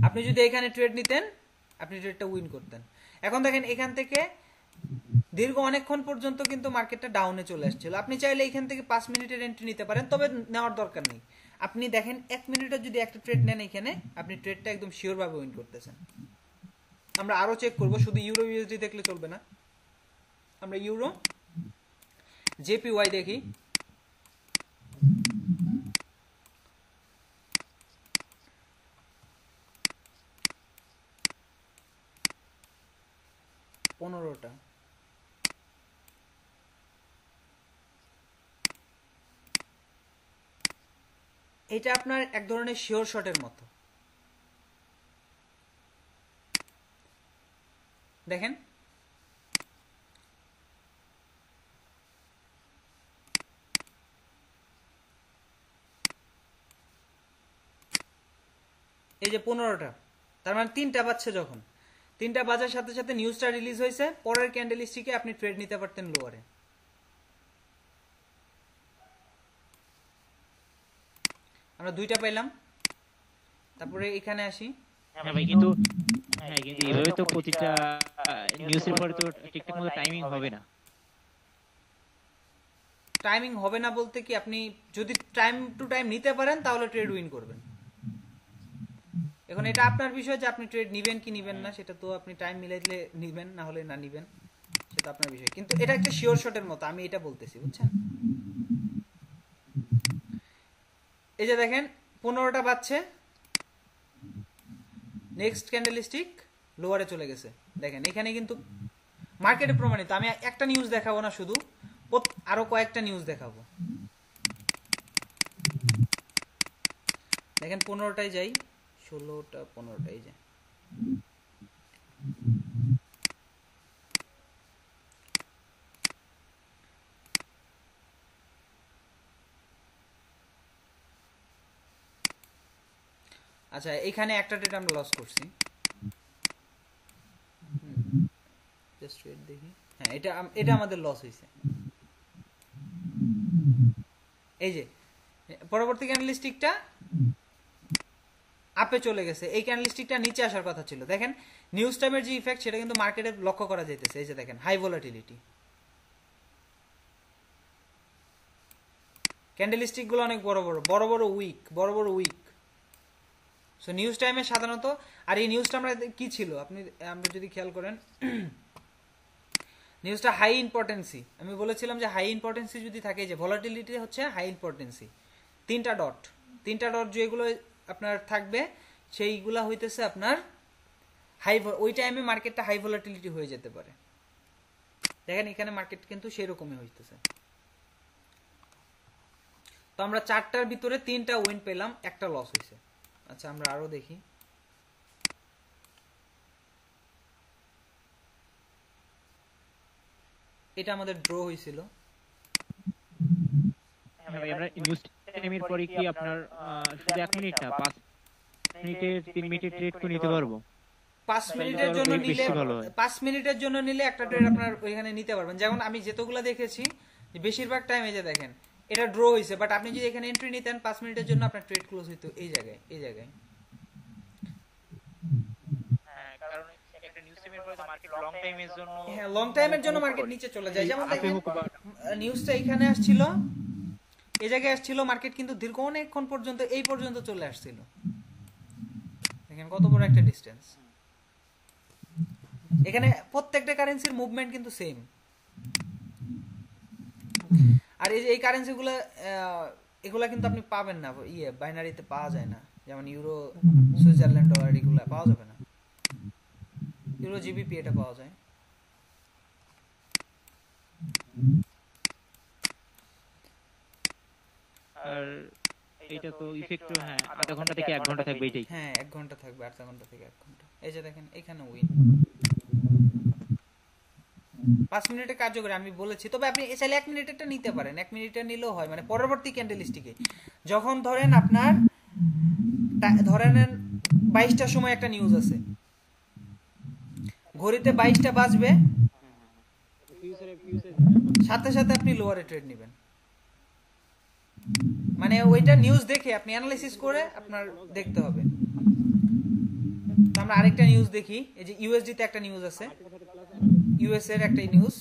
S2: আপনি যদি এখানে ট্রেড নিতেন আপনি ট্রেডটা উইন করতেন। এখন দেখেন এখান থেকে দীর্ঘ অনেকক্ষণ পর্যন্ত কিন্তু মার্কেটটা ডাউনে চলে আসছিল। আপনি চাইলে এখান থেকে 5 মিনিটের এন্ট্রি নিতে পারেন, তবে নেওয়ার দরকার নেই। আপনি দেখেন 1 মিনিটের যদি একটা ট্রেড নেন এখানে, আপনি ট্রেডটা একদম শিওর ভাবে উইন করতেছেন। আমরা আরো চেক করব, শুধু ইউরো ইউএসডি দেখলে চলবে না। আমরা ইউরো জেপিওয়াই দেখি। পনেরোটা এটা আপনার এক ধরনের শিওর শটের মতো। দেখেন এই যে 15টা, তার মানে 3টা বাজছে, যখন 3টা বাজার সাথে সাথে নিউজটা রিলিজ হয়েছে, পরের ক্যান্ডেলস্টিকে আপনি ট্রেড নিতে পারতেন লোয়ারে। আমরা 2টা পাইলাম। তারপরে এখানে আসি।
S4: হ্যাঁ ভাই, কিন্তু এইভাবে তো প্রতিটা নিউজের পরে তো ঠিকঠাক মতো টাইমিং হবে না।
S2: টাইমিং হবে না বলতে কি, আপনি যদি টাইম টু টাইম নিতে পারেন তাহলে ট্রেড উইন করবেন। এখন এটা আপনার বিষয় যে আপনি ট্রেড নিবেন কি নিবেন না, সেটা তো আপনি টাইম মিলাইলে নিবেন, না হলে না নিবেন, সেটা আপনার বিষয়। কিন্তু এটা একটা শিওর শটের মতো, আমি এটা বলতেছি, বুঝছেন? এই যে দেখেন 15টা বাজছে, নেক্সট ক্যান্ডেলস্টিক লোয়ারে চলে গেছে। দেখেন এখানে কিন্তু মার্কেটে প্রমাণিত। আমি একটা নিউজ দেখাবো না, শুধু আরো কয়েকটা নিউজ দেখাবো। দেখেন 15টায় যাই, 16টা 15টায় যাই, আচ্ছা এখানে একটা ট্রেড আমরা লস করছি, জাস্ট ওয়েট দেখি। হ্যাঁ এটা আমাদের লস হয়েছে। এই যে পরবর্তী ক্যান্ডেলস্টিকটা আপে চলে গেছে, এই ক্যান্ডেলস্টিকটা নিচে আসার কথা ছিল। দেখেন নিউজ টাইমের যে ইফেক্ট সেটা কিন্তু মার্কেটে লক্ষ্য করা যাইতেছে। এই যে দেখেন হাই ভলাটিলিটি, ক্যান্ডেলস্টিক গুলো অনেক বড় বড় উইক। সো নিউজ টাইমে সাধারণত, আর এই নিউজটা আমরা কি ছিল আমরা যদি খেয়াল করেন, নিউজটা হাই ইম্পর্টেন্সি। আমি বলেছিলাম যে হাই ইম্পর্টেন্সি যদি থাকে, যে ভলাটিলিটি হচ্ছে হাই ইম্পর্টেন্সি, তিনটা ডট যেগুলো আপনার থাকবে সেইগুলা হইতেছে আপনার হাই, ওই টাইমে মার্কেটটা হাই ভলাটিলিটি হয়ে যেতে পারে। দেখেন এখানে মার্কেট কিন্তু সেই রকমই হইতেছে। তো আমরা 4টার ভিতরে 3টা উইন পেলাম, একটা লস হয়েছে। আচ্ছা আমরা আরো দেখি। এটা আমাদের ড্র হয়েছিল।
S4: আমরা নিউজ টাইমের পরে কি আপনার শুধু 1 মিনিট না 5 মিনিটের 3 মিনিটের ট্রেড তো নিতে পারবো?
S2: 5 মিনিটের জন্য নিলে একটা ট্রেড আপনার ওইখানে নিতে পারবেন। যেমন আমি যেতগুলো দেখেছি বেশিরভাগ টাইমে যে দেখেন এটা ড্র হয়েছে, বাট আপনি যদি এখানে এন্ট্রি নিতেন 5 মিনিটের জন্য আপনার ট্রেড ক্লোজ হইতো এই জায়গায়।
S4: কারণ একটা নিউজ টাইমের পরে তো মার্কেট লং টাইমের জন্য,
S2: হ্যাঁ লং টাইমের জন্য মার্কেট নিচে চলে যায়। যেমন দেখেন নিউজটা এখানে আসছিল, এই জায়গায় আসছিল, মার্কেট কিন্তু দীর্ঘ অনেকক্ষণ পর্যন্ত এই পর্যন্ত চলে আসছিল। দেখেন কত বড় একটা ডিসটেন্স। এখানে প্রত্যেকটা কারেন্সির মুভমেন্ট কিন্তু সেম। আর এই কারেন্সিগুলো এগুলা কিন্তু আপনি পাবেন না, বাইনারিতে পাওয়া যায় না। যেমন ইউরো, সুইজারল্যান্ড ডলার এগুলা পাওয়া যাবে না। ইউরো জিবিপি এটা পাওয়া যায়।
S4: আর এটা তো ইফেক্ট আধা ঘন্টা থেকে 1 ঘন্টা থাকবে এটাই।
S2: হ্যাঁ 1 ঘন্টা থাকবে, আধা ঘন্টা থেকে 1 ঘন্টা। এই যে দেখেন এখানে উইন 5 মিনিটে কার্যকরী আমি বলেছি। তবে আপনি চাইলে 1 মিনিটেরটা নিতে পারেন, 1 মিনিটের নিলেও হয়। মানে পরবর্তী ক্যান্ডেলস্টিকে যখন ধরেন আপনার 22টার সময় একটা নিউজ আছে, ঘড়িতে 22টা বাজবে, সাথে সাথে আপনি লোয়ারে ট্রেড নেবেন। মানে ওইটা নিউজ দেখে আপনি অ্যানালাইসিস করে আপনার দেখতে হবে। তো আমরা আরেকটা নিউজ দেখি। এই যে ইউএসডি তে একটা নিউজ আছে, ইউএস এর একটা নিউজ।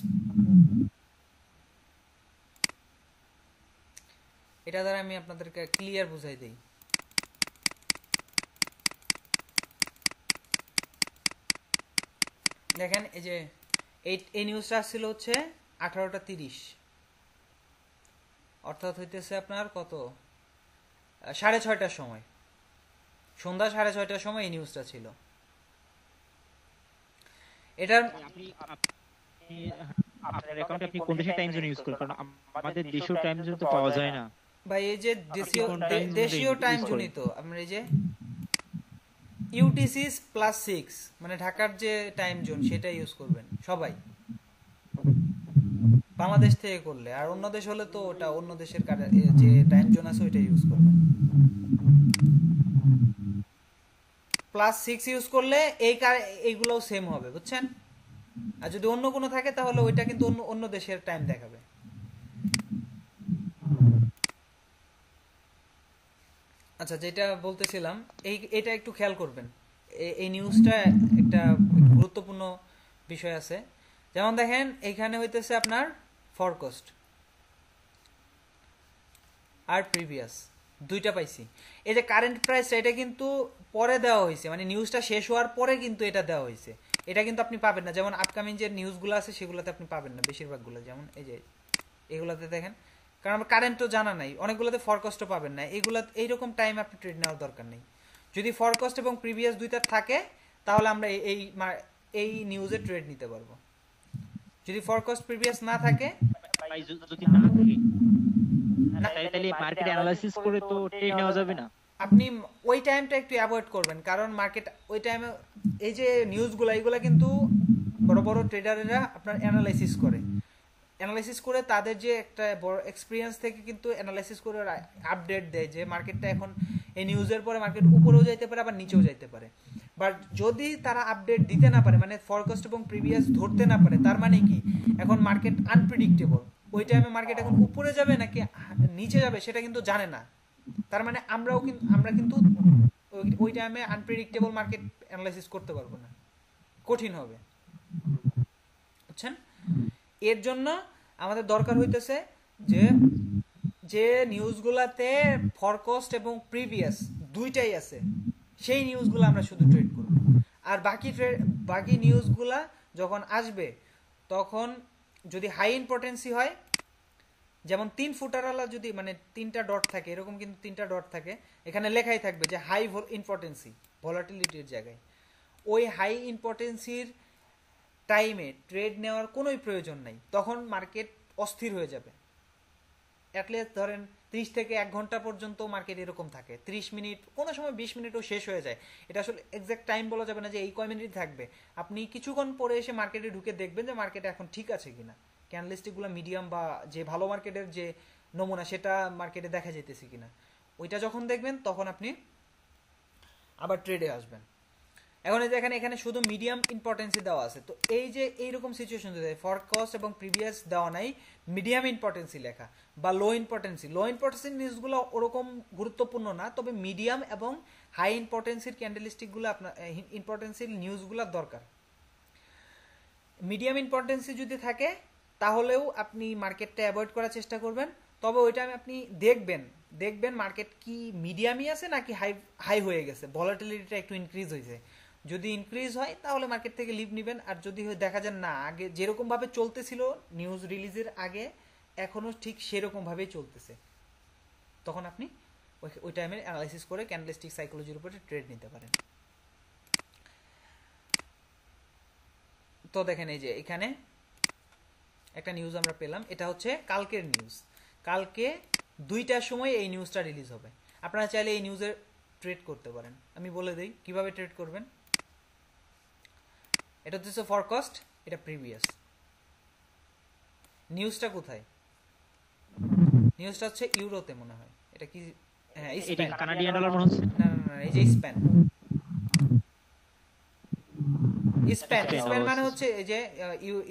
S2: এটা দ্বারা আমি আপনাদেরকে ক্লিয়ার বুঝাই দেই। দেখেন এই যে এই নিউজটা ছিল হচ্ছে 18টা 30, অর্থাৎ হইতেছে আপনার কত 6:30টার সময়, সন্ধ্যা 6:30টার সময় এই নিউজটা ছিল। এটার
S4: আপনার অ্যাকাউন্টে আপনি কোন দেশের টাইম জোন ইউজ করেন? কারণ আমাদের দেশীয় টাইম জোন তো পাওয়া যায় না
S2: ভাই। এই যে দেশীয় টাইম জোনই তো আমরা এই যে ইউটিসি +6 মানে ঢাকার যে টাইম জোন সেটা ইউজ করবেন সবাই, বাংলাদেশ থেকে করলে। আর অন্য দেশ হলে তো ওটা অন্য দেশের যে টাইম জোন আছে ওইটা ইউজ করবেন। +6 ইউজ করলে এইগুলোও সেম হবে, বুঝছেন? আর যদি অন্য কোনো থাকে তাহলে ওইটা কিন্তু অন্য দেশের টাইম দেখাবে। আচ্ছা যেটা বলতেছিলাম, এটা একটু খেয়াল করবেন। এই নিউজটা একটা গুরুত্বপূর্ণ বিষয় আছে। যেমন দেখেন এখানে হইতেছে আপনার ফরকাস্ট, আর প্রিভিয়াস দুইটা পাইছি। এই যে কারেন্ট প্রাইস এটা কিন্তু পরে দেওয়া হয়েছে, মানে নিউজটা শেষ হওয়ার পরে কিন্তু এটা দেওয়া হয়েছে। এটা কিন্তু আপনি পাবেন না, যেমন আপকামিং যে নিউজগুলো আছে সেগুলোতে আপনি পাবেন না বেশিরভাগগুলো। যেমন এই যে এগুলোতে দেখেন, কারণ আমার কারেন্টও জানা নাই, অনেকগুলোতে ফরকাস্টও পাবেন না। এগুলো এইরকম টাইম আপনি ট্রেড নেওয়ার দরকার নেই। যদি ফরকাস্ট এবং প্রিভিয়াস দুইটা থাকে তাহলে আমরা এই নিউজে ট্রেড নিতে পারবো। যদি ফরকাস্ট প্রিভিয়াস না থাকে,
S5: ভাই যদি না থাকে তাহলে মার্কেট অ্যানালাইসিস করে তো ট্রেড নেওয়া যাবে না।
S2: আপনি ওই টাইমটা একটু অ্যাভয়েড করবেন, কারণ মার্কেট ওই টাইমে এই যে নিউজগুলো এইগুলো কিন্তু বড় বড় ট্রেডাররা আপনার অ্যানালাইসিস করে তাদের যে একটা বড় এক্সপিরিয়েন্স থেকে কিন্তু অ্যানালাইসিস করে আপডেট দেয় যে মার্কেটটা এখন এই নিউজের পরে মার্কেট উপরেও যাইতে পারে আবার নিচেও যাইতে পারে। বাট যদি তারা আপডেট দিতে না পারে, মানে ফরকাস্ট এবং প্রিভিয়াস ধরতে না পারে, তার মানে কি এখন মার্কেট আনপ্রেডিক্টেবল। ওই টাইমে মার্কেট এখন উপরে যাবে নাকি নিচে যাবে সেটা কিন্তু জানে না। তার মানে আমরা কিন্তু ওই টাইমে আনপ্রেডিক্টেবল মার্কেট অ্যানালাইসিস করতে পারবো না, কঠিন হবে, বুঝছেন? এর জন্য আমাদের দরকার হইতেছে যে নিউজগুলাতে ফরকাস্ট এবং প্রিভিয়াস দুইটাই আছে, সেই নিউজগুলো আমরা শুধু ট্রেড করব। আর বাকি নিউজগুলা যখন আসবে তখন যদি হাই ইম্পর্টেন্সি হয়, যেমন 3 ফুটারওয়ালা যদি মানে 3টা ডট থাকে, এরকম কিন্তু 3টা ডট থাকে, এখানে লেখাই থাকবে যে হাই ইম্পর্টেন্সি ভলাটিলিটির জায়গায়। ওই হাই ইম্পর্টেন্সির টাইমে ট্রেড নেওয়ার কোনোই প্রয়োজন নাই, তখন মার্কেট অস্থির হয়ে যাবে। অ্যাটলিস্ট ধরেন 30 থেকে 1 ঘন্টা পর্যন্ত মার্কেট এরকম থাকে, 30 মিনিট, কোনো সময় 20 মিনিটও শেষ হয়ে যায়। এটা আসলে এক্সাক্ট টাইম বলা যাবে না যে এই কয় মিনিট থাকবে। আপনি কিছুক্ষণ পরে এসে মার্কেটে ঢুকে দেখবেন যে মার্কেট এখন ঠিক আছে কিনা, ক্যান্ডেলস্টিকগুলো মিডিয়াম বা যে ভালো মার্কেটের যে নমুনা সেটা মার্কেটে দেখা যেতেছে কিনা। ওইটা যখন দেখবেন তখন আপনি আবার ট্রেডে আসবেন। এখন এই যে এখানে শুধু মিডিয়াম ইম্পর্টেন্সি দেওয়া আছে, তো এই যে এইরকম সিচুয়েশন যদি ফরকাস্ট এবং প্রিভিয়াস দেওয়া নাই, মিডিয়াম ইম্পর্টেন্সি লেখা বা লো ইম্পর্টেন্সি নিউজগুলো ওরকম গুরুত্বপূর্ণ না, তবে মিডিয়াম এবং হাই ইম্পর্টেন্সির ক্যান্ডেলস্টিকগুলো আপনার ইম্পর্টেন্সির নিউজগুলোর দরকার। মিডিয়াম ইম্পর্টেন্সি যদি থাকে তাহলেও আপনি মার্কেটটা অ্যাভয়েড করার চেষ্টা করবেন, তবে ওইটা আপনি দেখবেন মার্কেট কি মিডিয়ামই আছে নাকি হাই হয়ে গেছে, ভলাটিলিটিটা একটু ইনক্রিজ হয়েছে। যদি ইনক্রিজ হয় তাহলে মার্কেট থেকে লিভ নেবেন, আর যদি দেখা যায় না আগে যেরকম ভাবে চলতেছিল নিউজ রিলিজের আগে এখনো ঠিক সেরকম ভাবেই চলতেছে, তখন আপনি ওই টাইমে অ্যানালাইসিস করে ক্যান্ডেলস্টিক সাইকোলজির উপরে ট্রেড নিতে পারেন। তো দেখেন এই যে এখানে একটা নিউজ আমরা পেলাম, এটা হচ্ছে কালকের নিউজ। কালকে 2টার সময় এই নিউজটা রিলিজ হবে। আপনারা চাইলে এই নিউজের ট্রেড করতে পারেন। আমি বলে দিই কিভাবে ট্রেড করবেন। এটা হচ্ছে ফরকাস্ট, এটা প্রিভিয়াস। নিউজটা কোথায়? নিউজটা হচ্ছে ইউরোতে মনে হয়। এটা কি? হ্যাঁ,
S5: এটা কানাডিয়ান ডলার মনে হচ্ছে।
S2: না, এই যে স্পেন মানে হচ্ছে এই যে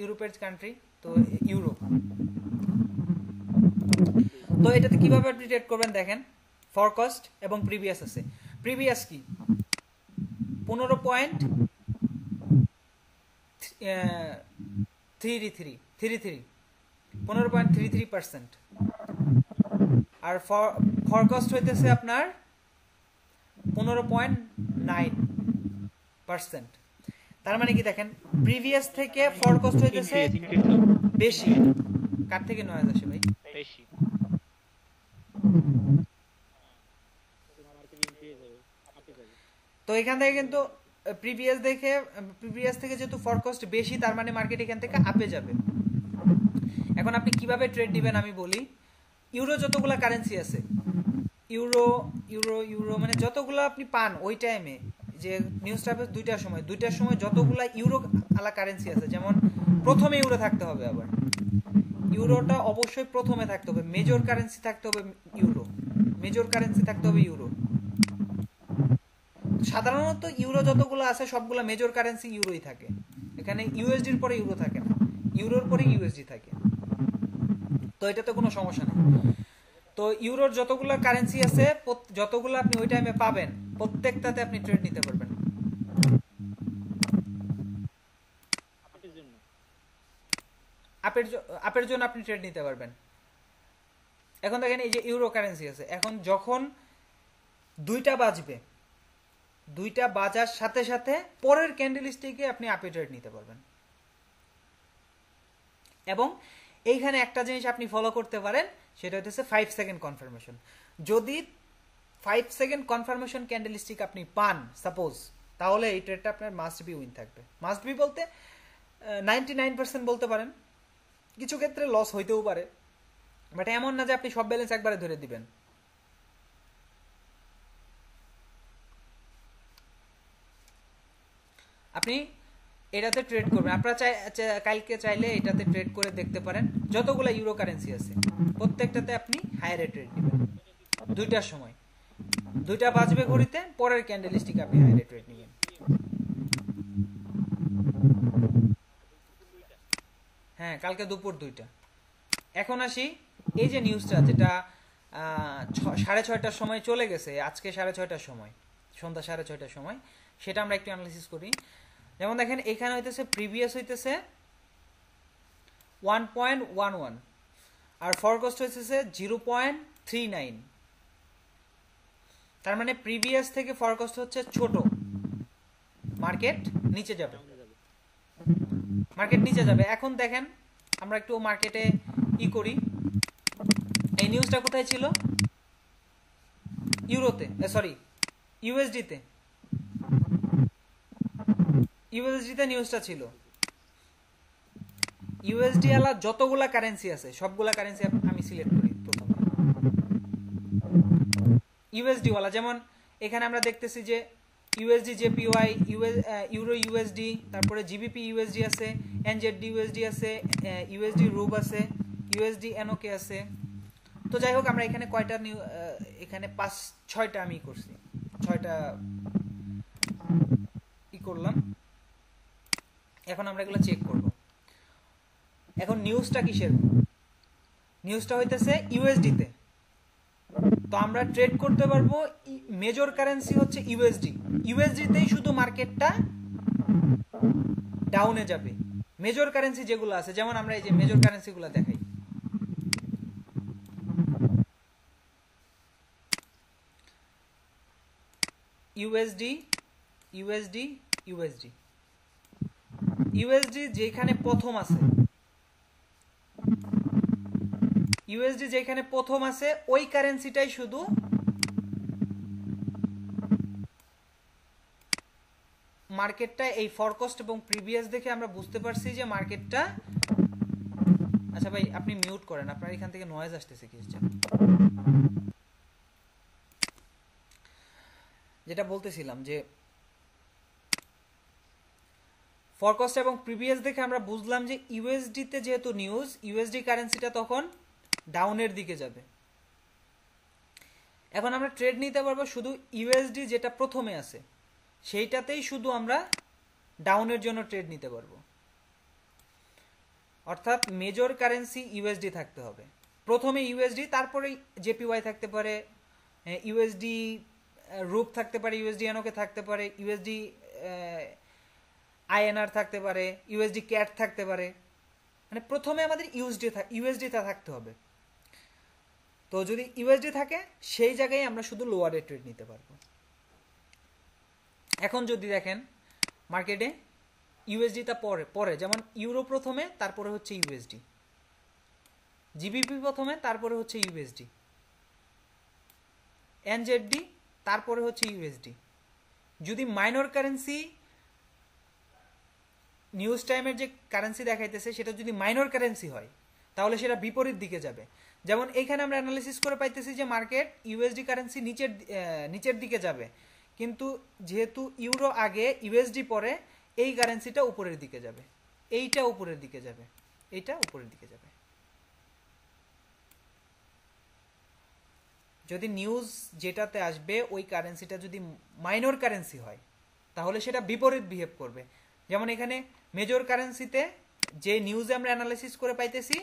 S2: ইউরোপের কান্ট্রি, তো ইউরো। তো এটাতে কিভাবে আপনি ট্রেড করবেন দেখেন, ফরকাস্ট এবং প্রিভিয়াস আছে। প্রিভিয়াস কি 15.33%, আর ফরকাস্ট হইতেছে আপনার 15.9%। তার মানে কি দেখেন, প্রিভিয়াস থেকে ফরকাস্ট হইতেছে বেশি। কার থেকে নয়েজ আসে ভাই?
S5: বেশি।
S2: তো এখান থেকে কিন্তু প্রিভিয়াস থেকে যেহেতু ফরকাস্ট বেশি, তার মানে মার্কেট এখান থেকে আপে যাবে। এখন আপনি কিভাবে ট্রেড দিবেন আমি বলি। ইউরো যতগুলা কারেন্সি আছে, ইউরো মানে যতগুলো আপনি পান ওই টাইমে, যে নিউজটা 2টার সময় যতগুলা ইউরো আলা কারেন্সি আছে, যেমন প্রথমে ইউরো থাকতে হবে, আবার ইউরোটা অবশ্যই প্রথমে থাকতে হবে, মেজর কারেন্সি থাকতে হবে ইউরো। সাধারণত ইউরো যতগুলো আছে সবগুলো মেজর কারেন্সি ইউরোই থাকে। এখানে ইউএসডির পরে ইউরো থাকে না, ইউরোর পরে ইউএসডি থাকে। তো এটাতে কোনো সমস্যা নেই। তো ইউরোর যতগুলো কারেন্সি আছে, যতগুলো আপনি ওই টাইমে পাবেন, প্রত্যেকটাতে আপনি ট্রেড নিতে পারবেন। আপের জন্য আপনি ট্রেড নিতে পারবেন। এখন দেখেন এই যে ইউরো কারেন্সি আছে, এখন যখন 2টা বাজবে, 2টা বাজার সাথে সাথে পরের ক্যান্ডেলস্টিকে আপনি আপে ট্রেড নিতে পারবেন। এবং এইখানে একটা জিনিস আপনি ফলো করতে পারেন, সেটা হচ্ছে 5 সেকেন্ড কনফার্মেশন। যদি 5 সেকেন্ড কনফার্মেশন ক্যান্ডেলস্টিক আপনি পান সাপোজ, তাহলে এই ট্রেডটা আপনার মাস্ট বি উইন থাকবে। মাস্ট বি বলতে 99% বলতে পারেন, কিছু ক্ষেত্রে লস হইতেও পারে, বাট এমন না যে আপনি সব ব্যালেন্স একবারে ধরে দিবেন। আপনি এটাতে ট্রেড করবেন, আপনারা কালকে চাইলে এটাতে ট্রেড করে দেখতে পারেন। যতগুলো ইউরো কারেন্সি আছে প্রত্যেকটাতে আপনি হায়ারে ট্রেড দিবেন 2টার সময়, 2টা বাজবে ঘড়িতে, পরের ক্যান্ডেলস্টিক আপনি হায়ারে ট্রেড নেবেন। হ্যাঁ, কালকে দুপুর 2টা। এখন আসি এই যে নিউজটা, যেটা 6:30টার সময় চলে গেছে, আজকে 6:30টার সময়, সন্ধ্যা 6:30টার সময়, সেটা আমরা একটু অ্যানালাইসিস করি। যেমন দেখেন এখানে হইতেছে প্রিভিয়াস হইতেছে 1.11 আর ফরকাস্ট হইতেছে 0.39। তার মানে প্রিভিয়াস থেকে ফরকাস্ট হচ্ছে ছোট, মার্কেট নিচে যাবে, মার্কেট নিচে যাবে। এখন দেখেন আমরা একটু মার্কেটে করি, এই নিউজটা কোথায় ছিল? ইউরোতে, সরি ইউএসডিতে, ইউএসডিতে নিউজটা ছিল। ইউএসডি আলা যতগুলা কারেন্সি আছে সবগুলা কারেন্সি আমি সিলেক্ট করি প্রথমে। ইউএসডি ওয়ালা, যেমন এখানে আমরা দেখতেছি যে ইউএসডি জেপিওয়াই, ইউরো ইউএসডি, তারপরে জিবিপি ইউএসডি আছে, এনজেডডি ইউএসডি আছে, ইউএসডি রুব আছে, ইউএসডি এনওকে আছে। তো যাই হোক, আমরা এখানে কয়টা এখানে 5-6টা আমি করছি, 6টা করলাম। এখন আমরা এগুলো চেক করব। এখন নিউজটা কিসের? নিউজটা হইতেছে ইউএসডিতে। তো আমরা ট্রেড করতে পারবো, মেজর কারেন্সি হচ্ছে ইউএসডি, ইউএসডিতেই শুধু মার্কেটটা ডাউনে যাবে। মেজর কারেন্সি যেগুলো আছে, যেমন আমরা এই যে মেজর কারেন্সিগুলো দেখাই, ইউএসডি, ইউএসডি, ইউএসডি, ইউএসডি যেখানে প্রথম আছে, ইউএসডি যেখানে প্রথম আছে ওই কারেন্সিটাই শুধু মার্কেটটা, এই ফরকাস্ট এবং প্রিভিয়াস দেখে আমরা বুঝতে পারছি যে মার্কেটটা, আচ্ছা ভাই আপনি মিউট করেন, আপনার এখান থেকে নয়েজ আসতেছে কি? যেটা বলতেছিলাম যে ফরকাস্ট এবং প্রিভিয়াস দেখে আমরা বুঝলাম যে ইউএসডিতে যেহেতু নিউজ, ইউএসডি কারেন্সিটা তখন ডাউনের দিকে যাবে। এখন আমরা ট্রেড নিতে পারবো শুধু ইউএসডি যেটা প্রথমে আছে সেইটাতেই শুধু আমরা ডাউনের জন্য ট্রেড নিতে পারবো। অর্থাৎ মেজর কারেন্সি ইউএসডি থাকতে হবে, প্রথমে ইউএসডি, তারপরে জেপিওয়াই থাকতে পারে, ইউএসডি রুপ থাকতে পারে, ইউএসডি এনওকে থাকতে পারে, ইউএসডি আইএনআর থাকতে পারে, ইউএসডি ক্যাট থাকতে পারে। মানে প্রথমে আমাদের ইউএসডিটা থাকতে হবে। তো যদি ইউএসডি থাকে সেই জায়গায় আমরা শুধু লোয়ারে ট্রেড নিতে পারবো। এখন যদি দেখেন মার্কেটে ইউএসডিটা পরে, যেমন ইউরো প্রথমে, তারপরে হচ্ছে ইউএসডি, জিবিপি প্রথমে, তারপরে হচ্ছে ইউএসডি, এনজেডডি, তারপরে হচ্ছে ইউএসডি। যদি মাইনর কারেন্সি নিউজ টাইমের যে কারেন্সি দেখাইতেছে সেটা যদি মাইনর কারেন্সি হয় তাহলে সেটা বিপরীত দিকে যাবে। যেমন এইখানে আমরা অ্যানালাইসিস করে পাইতেছি যে মার্কেট ইউএসডি কারেন্সি নিচের দিকে যাবে, কিন্তু যেহেতু ইউরো আগে ইউএসডি পরে, এই কারেন্সিটা উপরের দিকে যাবে, এইটা উপরের দিকে যাবে, এইটা উপরের দিকে যাবে। যদি নিউজ যেটাতে আসবে ওই কারেন্সিটা যদি মাইনর কারেন্সি হয় তাহলে সেটা বিপরীত বিহেভ করবে। যেমন এখানে মেজর কারেন্সিতে যে নিউজ আমরা অ্যানালাইসিস করে পাইতেছি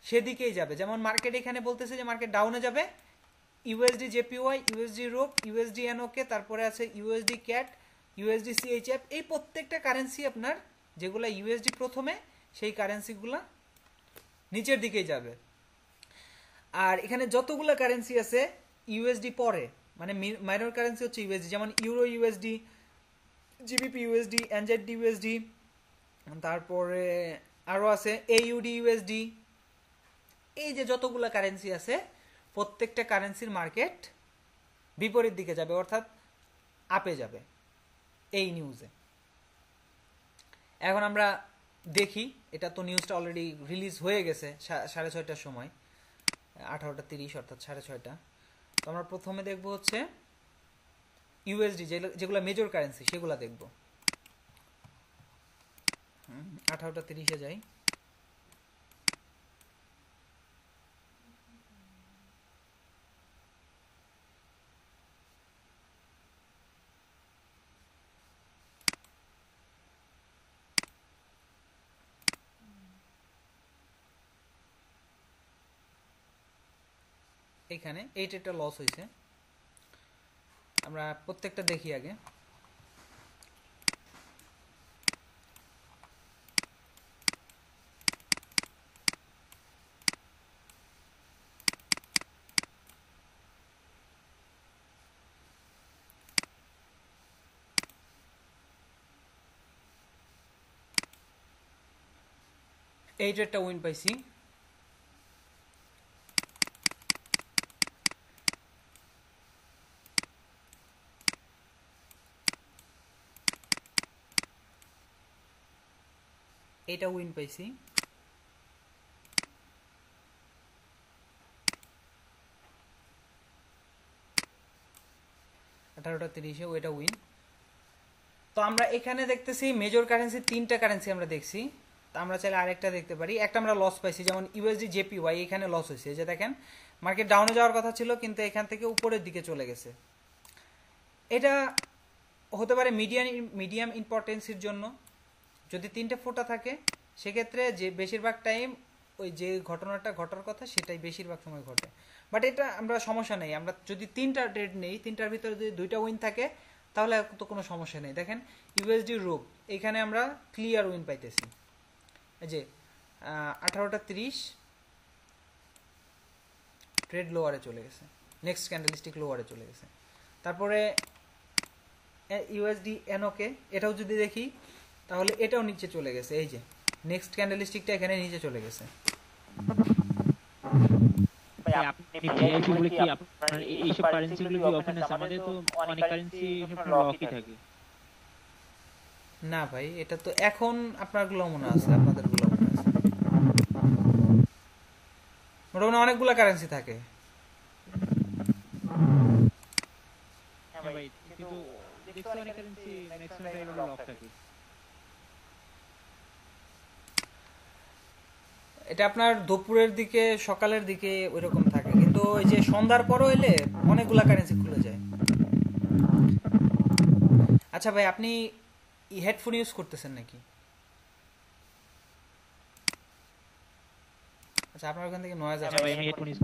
S2: সেদিকেই যাবে। যেমন মার্কেট এখানে বলতেছে যে মার্কেট ডাউনে যাবে, ইউএসডি জেপিওয়াই, ইউএসডি রোপ, ইউএসডি এনওকে, তারপরে আছে ইউএসডি ক্যাট, ইউএসডি সিএইচএফ, এই প্রত্যেকটা কারেন্সি আপনার যেগুলো ইউএসডি প্রথমে, সেই কারেন্সিগুলো নিচের দিকেই যাবে। আর এখানে যতগুলো কারেন্সি আছে ইউএসডি পরে, মানে মাইনর কারেন্সি হচ্ছে ইউএসডি, যেমন euro USD, GBP USD, NZD USD, তারপরে আরও আছে এইউডি ইউএসডি। এই যে যতগুলো কারেন্সি আছে প্রত্যেকটা কারেন্সির মার্কেট বিপরীত দিকে যাবে, অর্থাৎ আপে যাবে এই নিউজে। এখন আমরা দেখি, এটা তো নিউজটা অলরেডি রিলিজ হয়ে গেছে 6:30টার সময়, 18:30 অর্থাৎ 6:30। তো আমরা প্রথমে দেখব হচ্ছে ইউএসডি, যেগুলো মেজর কারেন্সি সেগুলো দেখব। 18:30-এ যাই। এখানে এই ট্রেডটা লস হয়েছে, আমরা প্রত্যেকটা দেখি আগে। এই ট্রেডটা উইন পাইছি। এটা উইন পাইছি। $18.30 ওইটা উইন। তো আমরা এখানে দেখতেছি মেজর কারেন্সি 3টা কারেন্সি আমরা দেখছি। তো আমরা চাইলে আরেকটা দেখতে পারি। একটা আমরা লস পাইছি, যেমন ইউএসডি জেপিওয়াই, এখানে লস হয়েছে। যে দেখেন মার্কেট ডাউনে যাওয়ার কথা ছিল কিন্তু এখান থেকে উপরের দিকে চলে গেছে। এটা হতে পারে মিডিয়াম ইম্পর্টেন্সির জন্য। যদি 3টে ফোঁটা থাকে সেক্ষেত্রে যে বেশিরভাগ টাইম ওই যে ঘটনাটা ঘটার কথা সেটাই বেশিরভাগ সময় ঘটে। বাট এটা আমরা সমস্যা নেই, আমরা যদি 3টা ট্রেড নেই, 3টার ভিতরে যদি 2টা উইন থাকে তাহলে তো কোনো সমস্যা নেই। দেখেন ইউএসডি রুপ, এখানে আমরা ক্লিয়ার উইন পাইতেছি। এই যে 18:30 ট্রেড লোয়ারে চলে গেছে, নেক্সট ক্যান্ডেলস্টিক লোয়ারে চলে গেছে। তারপরে ইউএসডি এনওকে, এটাও যদি দেখি তাহলে এটাও নিচে চলে গেছে। এই যে নেক্সট ক্যান্ডেলস্টিকটা এখানে নিচে চলে গেছে।
S5: আপনি ভিআইপি বলে কি আপনার এইসব কারেন্সিগুলো কি ওপেন আছে? আমাদের তো অনেক কারেন্সি সব লকই থাকে।
S2: না ভাই, এটা তো এখন আপনার গুলো মনে আছে, আপনাদের গুলো মনে আছে। মোটামুটি অনেকগুলো কারেন্সি থাকে।
S5: হ্যাঁ ভাই, কিন্তু দেখছি অনেক কারেন্সি ম্যাক্সিমাম টাইম লক থাকে।
S2: এটা আপনার দুপুরের দিকে সকালের দিকে ওইরকম থাকে, কিন্তু ওই যে সন্ধ্যার পর হইলে অনেকগুলা কারেন্সি খুলে যায়। আচ্ছা ভাই, আপনি হেডফোন ইউজ করতেছেন নাকি? আচ্ছা, আপনার ওখান থেকে নয়েজ আসছে।
S5: ভাই আমি হেডফোন ইউজ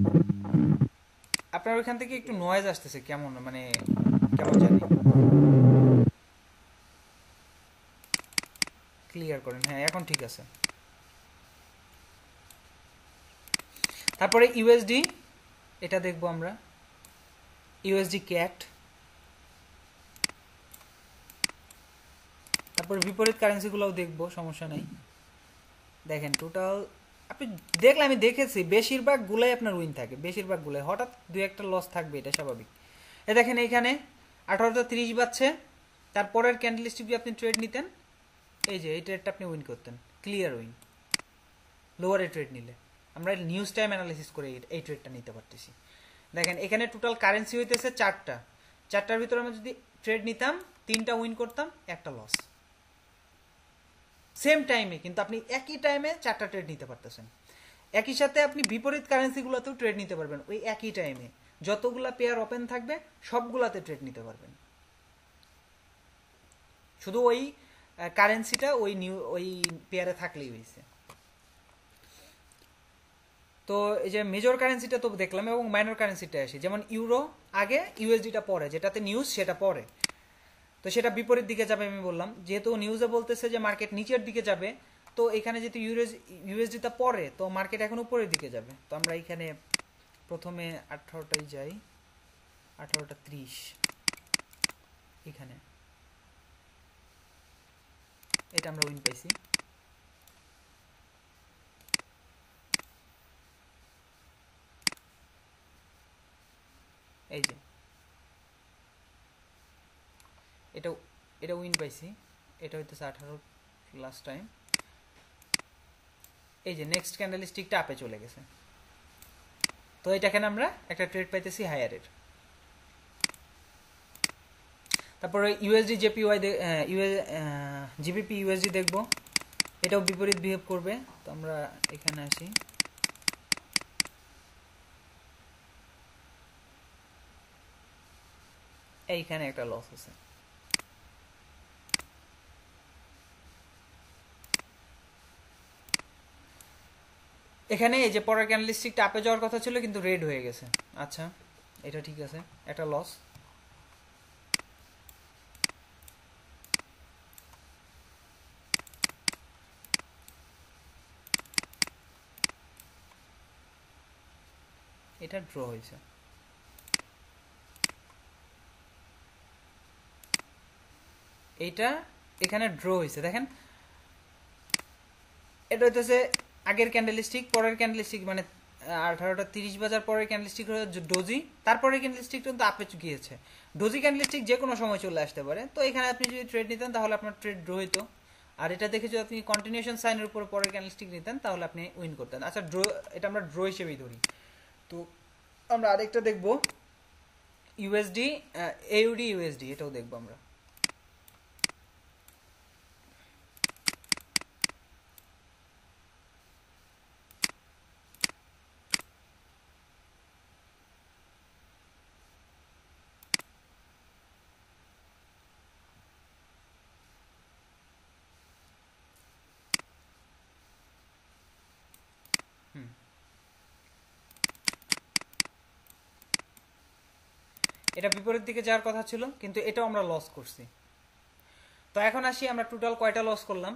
S2: আপনার ওখান থেকে একটু নয়েজ আসতেছে, কেমন মানে কেমন জানি। ক্লিয়ার করেন। হ্যাঁ, এখন ঠিক আছে। তারপরে ইউএসডি, এটা দেখবো আমরা। ইউএসডি ক্যাট, তারপর বিপরীত কারেন্সিগুলোও দেখবো, সমস্যা নেই। দেখেন টোটাল আপনি দেখলে, আমি দেখেছি বেশিরভাগ গুলাই আপনার উইন থাকে, বেশিরভাগ গুলাই। হঠাৎ 2-1টা লস থাকবে, এটা স্বাভাবিক। এ দেখেন এইখানে 18:30 বাজছে, তারপরের ক্যান্ডেলস্টিক যদি আপনি ট্রেড নিতেন, এই যে এই ট্রেডটা আপনি উইন করতেন, ক্লিয়ার উইন। লোয়ারে ট্রেড নিলে আমরা নিউজ টাইম অ্যানালাইসিস করে এই ট্রেডটা নিতে পারতেছি। দেখেন এখানে টোটাল কারেন্সি হইতেছে 4টার ভিতরে আমরা যদি ট্রেড নিতাম 3টা উইন করতাম, 1টা লস। সেম টাইমে কিন্তু আপনি একই টাইমে 4টা ট্রেড নিতে পারতেছেন। একই সাথে আপনি বিপরীত কারেন্সিগুলোতেও ট্রেড নিতে পারবেন। ওই একই টাইমে যতগুলা পেয়ার ওপেন থাকবে সবগুলাতে ট্রেড নিতে পারবেন। শুধু ওই কারেন্সিটা ওই পেয়ারে থাকলেই হয়েছে। তো এই যে মেজর কারেন্সিটা তো দেখলাম, এবং মাইনর কারেন্সিটা আসি। যেমন ইউরো আগে, ইউএসডিটা পরে, যেটাতে নিউজ সেটা পরে। তো সেটা বিপরীত দিকে যাবে আমি বললাম, যেহেতু নিউজে বলতেছে যে মার্কেট নিচের দিকে যাবে, তো এখানে যেহেতু ইউএসডিটা পরে, তো মার্কেট এখন উপরের দিকে যাবে। তো আমরা এখানে প্রথমে 18টাই যাই, 18:30 এখানে, এটা আমরা উইন পাইছি। এই যে এটা এটা উইন পাইছি, এটা হইতেছে 18 লাস্ট টাইম। এই যে নেক্সট ক্যান্ডেলস্টিকটা আপে চলে গেছে, তো এটাখানে আমরা একটা ট্রেড পাইতেছি হায়ারের। তারপরে ইউএসডি জেপিওয়াই জিবিপি ইউএসডি দেখবো, এটাও বিপরীত বিহেভ করবে। তো আমরা এখানে আসি, এইখানে একটা লস আছে। এখানে এই যে পরের ক্যান্ডেলস্টিকটা আপে যাওয়ার কথা ছিল কিন্তু রেড হয়ে গেছে। আচ্ছা এটা ঠিক আছে, একটা লস। এটা ড্র হয়েছে, এইটা এখানে ড্র হয়েছে। দেখেন এটা হইতেছে আগের ক্যান্ডেলস্টিক, পরের ক্যান্ডেলস্টিক মানে 18:30 বাজার পরের ক্যান্ডেলস্টিক ডোজি, তারপরে ক্যান্ডেলস্টিক কিন্তু আপে গিয়েছে। ডোজি ক্যান্ডেলস্টিক যে কোনো সময় চলে আসতে পারে, তো এখানে আপনি যদি ট্রেড নিতেন তাহলে আপনার ট্রেড ড্র হইতো। আর এটা দেখে যদি আপনি কন্টিনিউশন সাইনের উপর পরের ক্যান্ডেলস্টিক নিতেন তাহলে আপনি উইন করতেন। আচ্ছা ড্র, এটা আমরা ড্র হিসেবেই ধরি। তো আমরা আরেকটা দেখবো ইউএসডি এউডি ইউএসডি, এটাও দেখবো আমরা। এটা বিপরীত দিকে যাওয়ার কথা ছিল কিন্তু এটাও আমরা লস করছি। তো এখন আসি আমরা টোটাল কয়টা লস করলাম।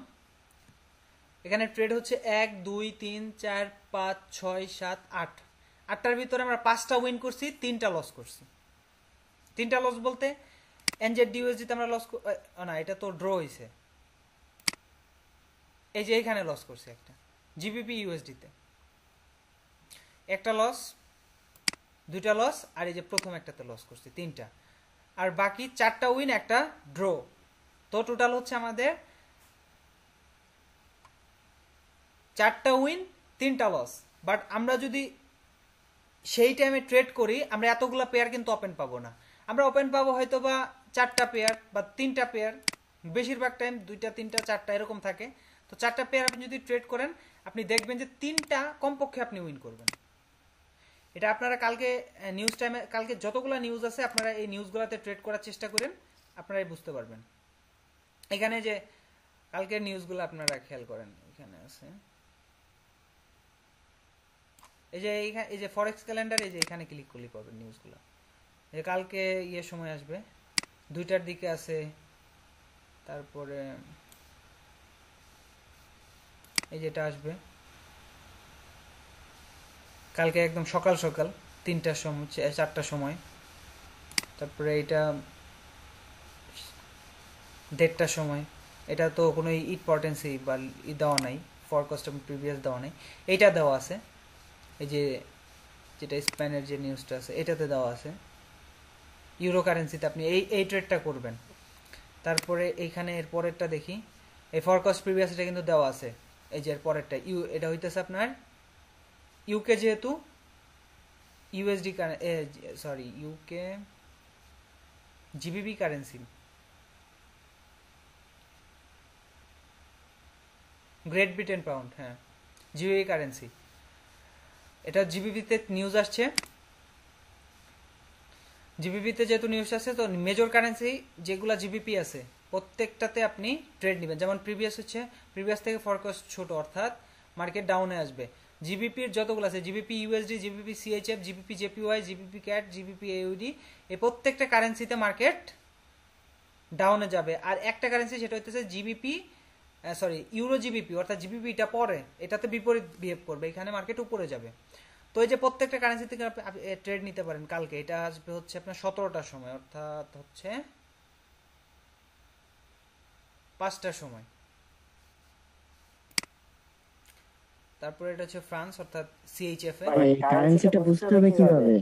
S2: এখানে ট্রেড হচ্ছে 1 2 3 4 5 6 7 8, 8টার ভিতরে আমরা 5টা উইন করছি, 3টা লস করছি। 3টা লস বলতে এনজেড ডিউএসডিতে আমরা লস, না এটা তো ড্র হয়েছে। এই যে এখানে লস করছি একটা, জিবিপি ইউএসডিতে একটা লস, 2টা লস, আর এই যে প্রথম একটাতে লস করছি 3টা, আর বাকি 4টা উইন একটা ড্র। তো টোটাল হচ্ছে আমাদের 4টা উইন 3টা লস। বাট আমরা যদি সেই টাইমে ট্রেড করি আমরা এতগুলা পেয়ার কিন্তু ওপেন পাবো না। আমরা ওপেন পাবো হয়তো বা 4টা পেয়ার বা 3টা পেয়ার, বেশিরভাগ টাইম 2টা 3টা 4টা এরকম থাকে। তো 4টা পেয়ার আপনি যদি ট্রেড করেন আপনি দেখবেন যে 3টা কমপক্ষে আপনি উইন করবেন। এটা আপনারা কালকে নিউজ টাইমে, কালকে যতগুলো নিউজ আছে আপনারা এই নিউজগুলোতে ট্রেড করার চেষ্টা করেন, আপনারাই বুঝতে পারবেন। এখানে যে কালকের নিউজগুলো আপনারা খেয়াল করেন, এখানে আছে এই যে এই যে ফরেক্স ক্যালেন্ডার, এই যে এখানে ক্লিক করলে পাবেন নিউজগুলো। যে কালকে ইয়ে সময় আসবে 2টার দিকে আছে, তারপরে এই যেটা আসবে কালকে একদম সকাল সকাল 3টার সময় 4টার সময়, তারপরে এটা 1:30টার সময়। এটা তো কোনো ইম্পর্টেন্সই বা দেওয়া নাই, ফরকাস্ট এবং প্রিভিয়াস দেওয়া নাই, এইটা দেওয়া আছে। এই যে যেটা স্পেনের যে নিউজটা আছে এটাতে দেওয়া আছে। ইউরো কারেন্সিতে আপনি এই ট্রেডটা করবেন। তারপরে এইখানে এর পরেরটা দেখি, এই ফরকাস্ট প্রিভিয়াস এটা কিন্তু দেওয়া আছে। এই যে এর পরেরটা এটা হইতেছে আপনার ইউকে, যেহেতু USD sorry UK GBP currency, great Britain pound, হ্যাঁ জিবিপি কারেন্সি, এটা জিবিপিতে নিউজ আসছে। জিবিপিতে যেহেতু নিউজ আসছে তো মেজর কারেন্সি যেগুলো জিবিপি আছে প্রত্যেকটাতে আপনি ট্রেড নেবেন। যেমন প্রিভিয়াস হচ্ছে, প্রিভিয়াস থেকে ফরকাস্ট ছোট, অর্থাৎ মার্কেট ডাউনে আসবে। জিবিপির যতগুলো আছে, GBP USD, GBP CHF, GBP JPY, GBP ক্যাট, জিবিপি এউডি, এই প্রত্যেকটা কারেন্সিতে মার্কেট ডাউনে যাবে। আর একটা কারেন্সি সেটা হচ্ছে জিবিপি সরি ইউরো জিবিপি, অর্থাৎ জিবিপিটা পরে, এটাতে বিপরীত বিহেভ করবে, এখানে মার্কেট উপরে যাবে। তো এই যে প্রত্যেকটা কারেন্সি থেকে আপনি ট্রেড নিতে পারেন কালকে। এটা আসবে হচ্ছে আপনার 17টার সময়, অর্থাৎ হচ্ছে 5টার সময়। তারপরে এটা হচ্ছে ফ্রান্স, অর্থাৎ CHF এ।
S6: ভাই কারেন্সিটা বুঝতে হবে কিভাবে?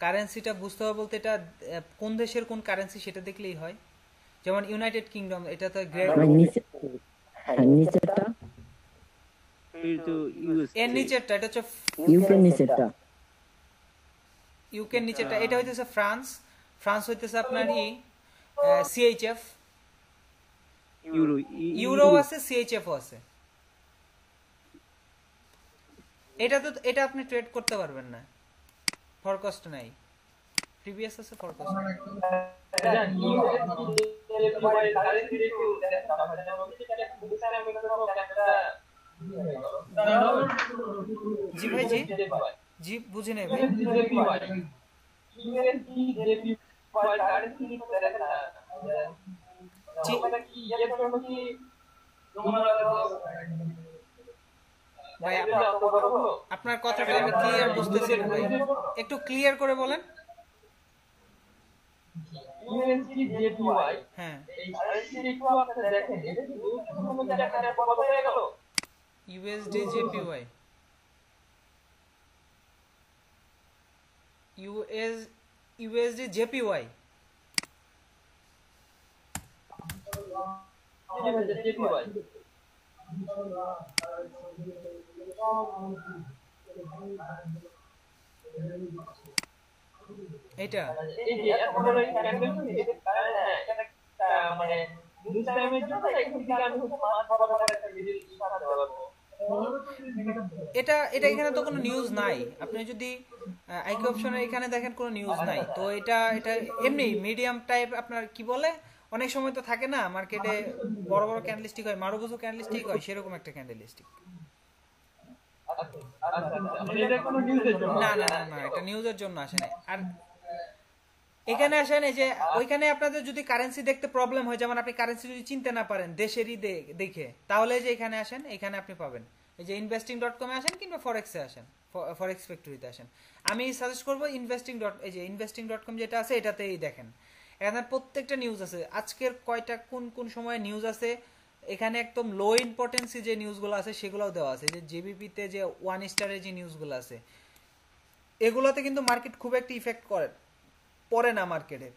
S2: কারেন্সিটা বুঝতে হবে বলতে এটা কোন দেশের কোন কারেন্সি সেটা দেখলেই হয়। যেমন ইউনাইটেড কিংডম, এটা তো গ্রেট।
S6: ভাই নিচে, হ্যাঁ নিচেরটা,
S5: তো ইউএস
S2: এর নিচেরটা এটা হচ্ছে
S6: ইউকে নিচেরটা,
S2: ইউকে নিচেরটা এটা হইতেছে ফ্রান্স। ফ্রান্স হইতেছে আপনার CHF।
S5: ইউরো
S2: ইউরো আছে, CHF ও আছে। এটা আপনি ট্রেড করতে পারবেন না, ফরকাস্ট নাই। প্রিভিয়াস আছে, ফরকাস্ট নাই। জি ভাই, জি জি বুঝি নাই ভাই। ভাই আপনার কথাটা আমি ক্লিয়ার বুঝতেছি না ভাই, একটু ক্লিয়ার করে বলেন। হ্যাঁ, USD JPY, USD JPY। এটা এটা এটা এখানে তো কোনো নিউজ নাই। আপনি যদি আইকি অপশনের এখানে দেখেন কোনো নিউজ নাই। তো এটা এটা এমনি মিডিয়াম টাইপ, আপনার কি বলে, অনেক সময় তো থাকে না মার্কেটে বড় বড় ক্যান্ডেলস্টিক হয়, মারুবুজু ক্যান্ডেলস্টিক হয়, সেরকম একটা ক্যান্ডেলস্টিক। না না না না, এটা নিউজের জন্য আসে না। আর এখানে আসেন, এই যে ওইখানে আপনাদের যদি কারেন্সি দেখতে প্রবলেম হয়, যেমন আপনি কারেন্সি যদি চিনতে না পারেন দেশেরই দেখে, তাহলে যে এখানে আসেন, এখানে আপনি পাবেন। এই যে investing.com এ আসেন কিংবা ফরেক্সে আসেন, ফরেক্স ফ্যাক্টরিতে আসেন। আমি সাজেস্ট করবো এই যে investing.com যেটা আছে এটাতেই দেখেন। এখানে প্রত্যেকটা নিউজ আছে, আজকের কয়টা কোন কোন সময় নিউজ আছে। এখানে একদম লো ইম্পর্টেন্সি যে নিউজগুলো আছে সেগুলোও দেওয়া আছে। যে জেবিপিতে যে 1 স্টারের যে নিউজগুলো আছে, এগুলোতে কিন্তু মার্কেট খুব একটা ইফেক্ট পড়ে না মার্কেটে।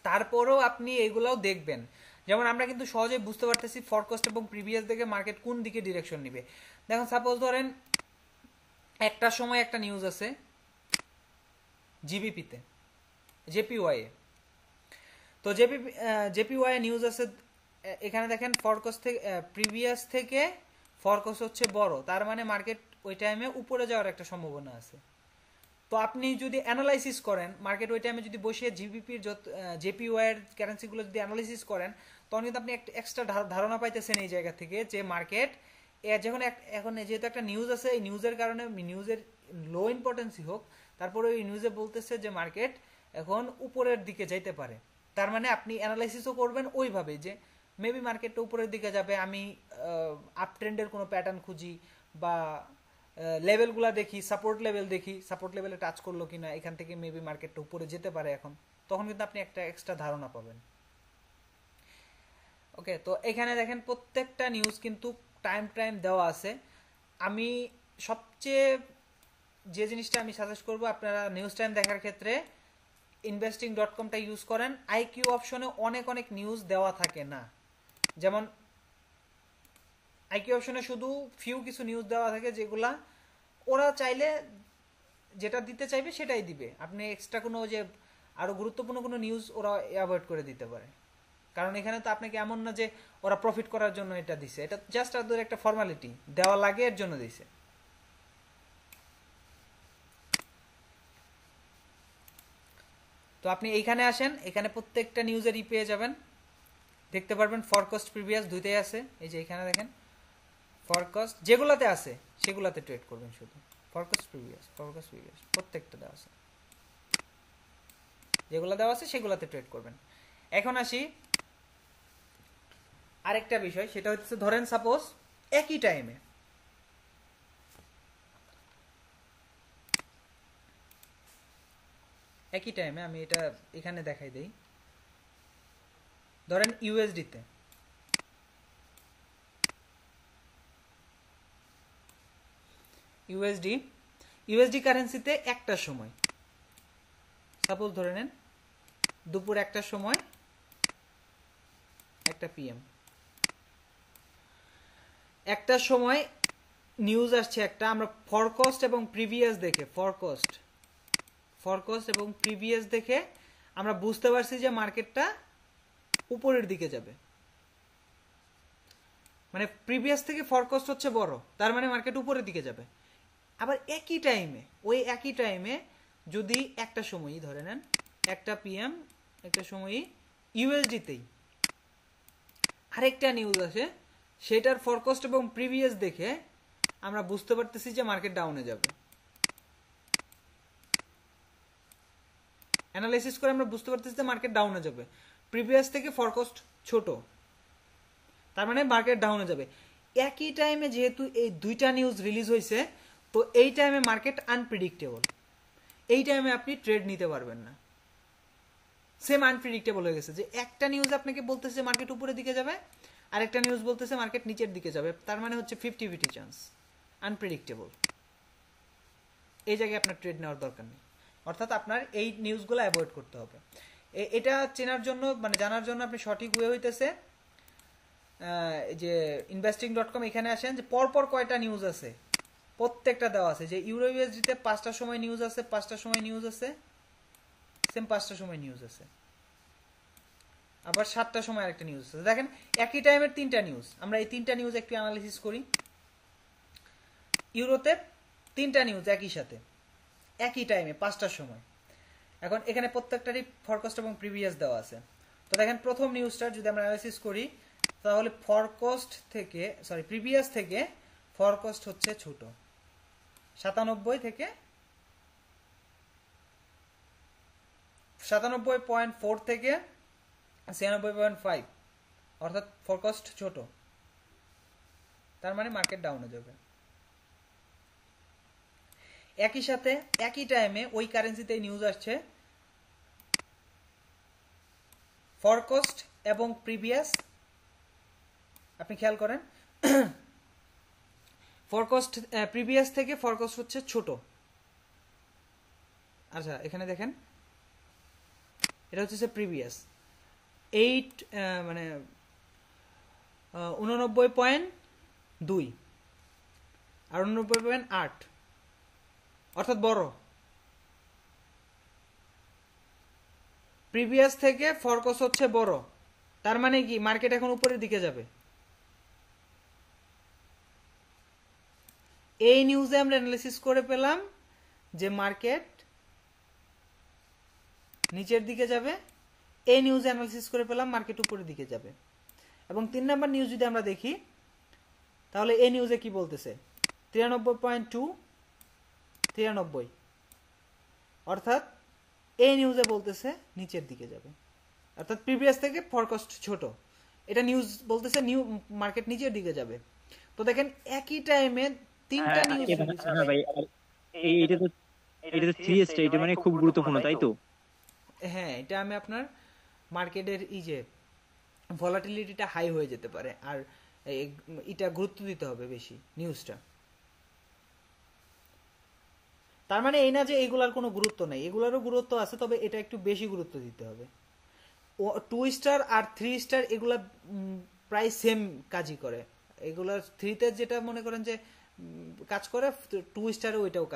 S2: তারপরেও আপনি এগুলাও দেখবেন। যেমন আমরা কিন্তু সহজে বুঝতে পারতেছি ফরকাস্ট এবং প্রিভিয়াস দেখে মার্কেট কোন দিকে ডিরেকশন নিবে। দেখুন, সাপোজ ধরেন একটা সময় একটা নিউজ আছে জিবিপিতে, JPY এ। তো JPY নিউজ আছে, এখানে দেখেন ফরকাস্ট থেকে প্রিভিয়াস থেকে ফরকাস্ট হচ্ছে বড়, তার মানে মার্কেট ওই টাইমে উপরে যাওয়ার একটা সম্ভাবনা আছে। তো আপনি যদি অ্যানালাইসিস করেন মার্কেট ওই টাইমে যদি বসে জিবিপির JPY এর কারেন্সিগুলো যদি অ্যানালাইসিস করেন, তখন কিন্তু আপনি একটা এক্সট্রা ধারণা পাইতেছেন এই জায়গা থেকে যে মার্কেট যখন এখন যেহেতু একটা নিউজ আছে, এই নিউজের কারণে নিউজের লো ইম্পর্টেন্সই হোক, তারপরে ওই নিউজে বলতেছে যে মার্কেট এখন উপরের দিকে যাইতে পারে। তার মানে আপনি অ্যানালাইসিসও করবেন ওইভাবে যে মেবি মার্কেটটা উপরের দিকে যাবে, আমি আপ ট্রেন্ডের কোনো প্যাটার্ন খুঁজি বা লেভেলগুলা দেখি, সাপোর্ট লেভেল দেখি, সাপোর্ট লেভেলে টাচ করলো কিনা, এখান থেকে মেবি মার্কেটটা উপরে যেতে পারে এখন, তখন কিন্তু আপনি একটা এক্সট্রা ধারণা পাবেন। ওকে, তো এখানে দেখেন প্রত্যেকটা নিউজ কিন্তু টাইম দেওয়া আছে। আমি সবচেয়ে যে জিনিসটা আমি সাজেস্ট করবো, আপনারা নিউজ টাইম দেখার ক্ষেত্রে investing.com-টা ইউজ করেন। আইকিউ অপশনে অনেক নিউজ দেওয়া থাকে না। যেমন আইকিউ অপশনে শুধু কিছু নিউজ দেওয়া থাকে, যেগুলা ওরা চাইলে যেটা দিতে চাইবে সেটাই দিবে। আপনি এক্সট্রা কোনো যে আরো গুরুত্বপূর্ণ কোনো নিউজ ওরা অ্যাভয়েড করে দিতে পারে। কারণ এখানে তো আপনাকে এমন না যে ওরা প্রফিট করার জন্য এটা দিছে, এটা জাস্ট ওদের একটা ফর্মালিটি, দেওয়া লাগে এর জন্য দিছে। তো আপনি এইখানে আসেন, এখানে প্রত্যেকটা নিউজের পেয়ে যাবেন, দেখতে পারবেন ফরকাস্ট প্রিভিয়াস দুইটাই আছে। এই যে এখানে দেখেন ফরকাস্ট যেগুলাতে আছে সেগুলাতে ট্রেড করবেন, শুধু ফরকাস্ট প্রিভিয়াস প্রত্যেকটা দেওয়া আছে, যেগুলো দেওয়া আছে সেগুলাতে ট্রেড করবেন। এখন আসি আরেকটা বিষয়, সেটা হচ্ছে ধরেন সাপোজ একই টাইমে একই টাইমে আমি এটা এখানে দেখাই দেই। ধরেন ইউএসডিতে ইউএসডি কারেন্সিতে একটার সময়, সাপোজ ধরে নেন দুপুর 1টার সময়, 1টা PM, 1টার সময় নিউজ আসছে একটা, আমরা ফরকাস্ট এবং প্রিভিয়াস দেখে ফরকাস্ট এবং প্রিভিয়াস দেখে আমরা বুঝতে পারছি যে মার্কেটটা উপরের দিকে যাবে। মানে প্রিভিয়াস থেকে ফরকাস্ট হচ্ছে বড়, তার মানে মার্কেট উপরের দিকে যাবে। আবার একই টাইমে যদি একটা সময়ই ধরে নেন 1টা PM, একটা সময়ই ইউএসডিতেই আরেকটা নিউজ আসে, সেটার ফরকাস্ট এবং প্রিভিয়াস দেখে আমরা বুঝতে পারতেছি যে মার্কেট ডাউনে যাবে। অ্যানালাইসিস করে আমরা বুঝতে পারতেছি যে মার্কেট ডাউনে যাবে, প্রিভিয়াস থেকে ফরকাস্ট ছোট, তার মানে মার্কেট ডাউনে যাবে। একই টাইমে যেহেতু এই দুইটা নিউজ রিলিজ হয়েছে, তো এই টাইমে মার্কেট আনপ্রেডিক্টেবল, এই টাইমে আপনি ট্রেড নিতে পারবেন না। সেম আনপ্রেডিক্টেবল হয়ে গেছে যে একটা নিউজ আপনাকে বলতেছে মার্কেট উপরের দিকে যাবে, আরেকটা নিউজ বলতেছে মার্কেট নিচের দিকে যাবে, তার মানে হচ্ছে 50-50 চান্স, আনপ্রেডিক্টেবল। এই জায়গায় আপনার ট্রেড নেওয়ার দরকার নেই, অর্থাৎ আপনার এই নিউজগুলো অ্যাভয়েড করতে হবে। এটা চেনার জন্য, মানে জানার জন্য আপনি সঠিক ওয়ে হইতেছে যে investing.com, এখানে আসেন যে পরপর কয়টা নিউজ আছে প্রত্যেকটা দেওয়া আছে, যে ইউরো ইউএসডিতে 5টার সময় নিউজ আছে, 5টার সময় নিউজ আছে, সেম 5টার সময় নিউজ আছে, আবার 7টার সময় আরেকটা নিউজ আছে। দেখেন একই টাইমের 3টা নিউজ, আমরা এই 3টা নিউজ একটু অ্যানালাইসিস করি। ইউরোতে 3টা নিউজ একই সাথে একই টাইমে 5টার সময়। এখন এখানে প্রত্যেকটারই ফরকাস্ট এবং প্রিভিয়াস দেওয়া আছে। তো দেখেন প্রথম নিউজটার যদি আমরা অ্যানালাইসিস করি, তাহলে প্রিভিয়াস থেকে ফরকাস্ট হচ্ছে ছোট, 97 থেকে 97.4 থেকে 96.5, অর্থাৎ ফরকাস্ট ছোট, তার মানে মার্কেট ডাউনে যাবে। একই সাথে একই টাইমে ওই কারেন্সিতে নিউজ আসছে, ফরকাস্ট এবং প্রিভিয়াস, আপনি খেয়াল করেন ফরকাস্ট প্রিভিয়াস থেকে ফরকাস্ট হচ্ছে ছোট। আচ্ছা এখানে দেখেন এটা হচ্ছে প্রিভিয়াস 89.2 আর 89.8, অর্থাৎ বড়। প্রিভিয়াস থেকে ফরকাস্ট হচ্ছে বড়, তার মানে কি মার্কেট এখন উপরের দিকে যাবে। এই নিউজে আমরা অ্যানালাইসিস করে পেলাম যে মার্কেট নিচের দিকে যাবে, এই নিউজে অ্যানালাইসিস করে পেলাম মার্কেট উপরের দিকে যাবে। এবং 3 নাম্বার নিউজ যদি আমরা দেখি, তাহলে এই নিউজে কি বলতেছে 93.2, অর্থাৎ এই নিউজে বলতেছে নিচের দিকে যাবে, অর্থাৎ প্রিভিয়াস থেকে ফরকাস্ট ছোট। এটা নিউজ বলতেছে মার্কেট নিচের দিকে যাবে। তো দেখেন একই টাইমে 3টা নিউজ।
S5: ভাই এইটা তো 3 স্টেট, মানে খুব গুরুত্বপূর্ণ, তাই তো?
S2: হ্যাঁ, এটা আমি আপনার মার্কেটের এই যে ভলাটিলিটিটা হাই হয়ে যেতে পারে, আর এটা গুরুত্ব দিতে হবে বেশি নিউজটা। তার মানে এই না যে এগুলার কোনো গুরুত্ব নেই, এগুলারও গুরুত্ব আছে, তবে এটা একটু বেশি গুরুত্ব দিতে হবে। 2 স্টার আর 3 স্টার এগুলা প্রায় সেম কাজই করে। এগুলার 3তে যেটা মনে করেন যে কাজ করে, 2 স্টারে ওইটাও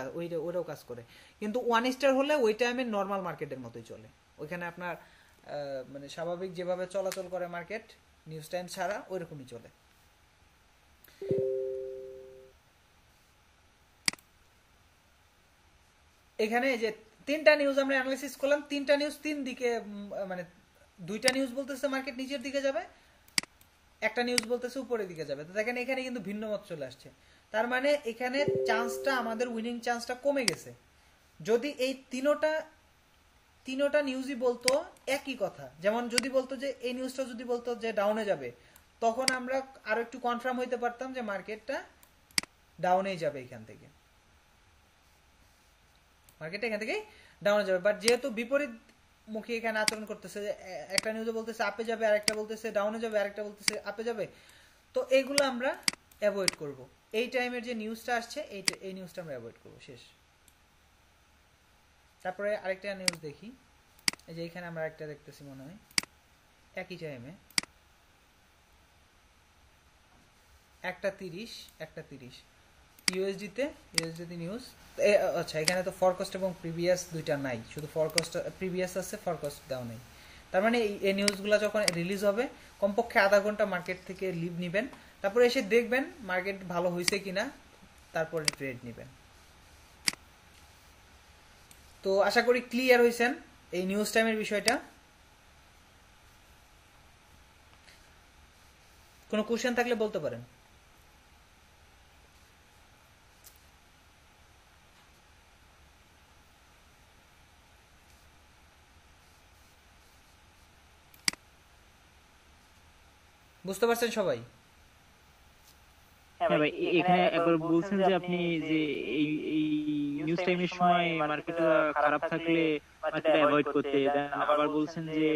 S2: কাজ করে, কিন্তু 1 স্টার হলে ওইটা আমি নর্মাল মার্কেটের মতোই চলে। ওইখানে আপনার মানে স্বাভাবিক যেভাবে চলাচল করে মার্কেট নিউজ টাইম ছাড়া ওইরকমই চলে। এখানে যে 3টা নিউজ আমরা অ্যানালাইসিস করলাম, 3টা নিউজ 3 দিকে, মানে 2টা নিউজ বলতেছে মার্কেট নিচের দিকে যাবে, একটা নিউজ বলতেছে উপরের দিকে যাবে। তো দেখেন এখানে কিন্তু ভিন্ন মত চলে আসছে, তার মানে এখানে চান্সটা, আমাদের উইনিং চান্সটা কমে গেছে। যদি এই তিনোটা নিউজই বলতো একই কথা, যেমন যদি বলতো যে এই নিউজটা যদি বলতো যে ডাউনে যাবে, তখন আমরা আরো একটু কনফার্ম হইতে পারতাম যে মার্কেটটা ডাউনেই যাবে, এখান থেকে ডাউনে যাবে। বাট যেহেতু বিপরীত মুখী এখানে আচরণ করতেছে, একটা নিউজে বলতেছে আপে যাবে, আরেকটা বলতেছে ডাউনে যাবে, আরেকটা বলতেছে আপে যাবে, তো এইগুলো আমরা অ্যাভয়েড করব। এই টাইমের যে নিউজটা আসছে এই নিউজটা আমরা অ্যাভয়েড করব, শেষ। তারপরে আরেকটা নিউজ দেখি, এই যে এখানে আমরা একটা দেখতেছি মনে হয় একই টাইমে 1:30 ইউএসডি নিউজ। আচ্ছা, এখানে তো ফরকাস্ট এবং প্রিভিয়াস দুইটা নাই, শুধু ফরকাস্ট প্রিভিয়াস আছে, ফরকাস্ট দেওয়া নেই। তার মানে এই নিউজগুলো যখন রিলিজ হবে কমপক্ষে আধা ঘন্টা মার্কেট থেকে লিভ নেবেন, তারপরে এসে দেখবেন মার্কেট ভালো হয়েছে কিনা, তারপরে ট্রেড নেবেন। তো আশা করি ক্লিয়ার হয়েছেন এই নিউজ টাইমের বিষয়টা। কোনো কোশ্চেন থাকলে বলতে পারেন। বুঝতে পারছেন সবাই?
S5: হ্যাঁ ভাই, এখানে একবার বলছেন যে আপনি যে এই এই নিউজ টাইমের সময় মার্কেট খারাপ থাকলে মার্কেট অ্যাভয়েড করতে, আবার বলছেন যে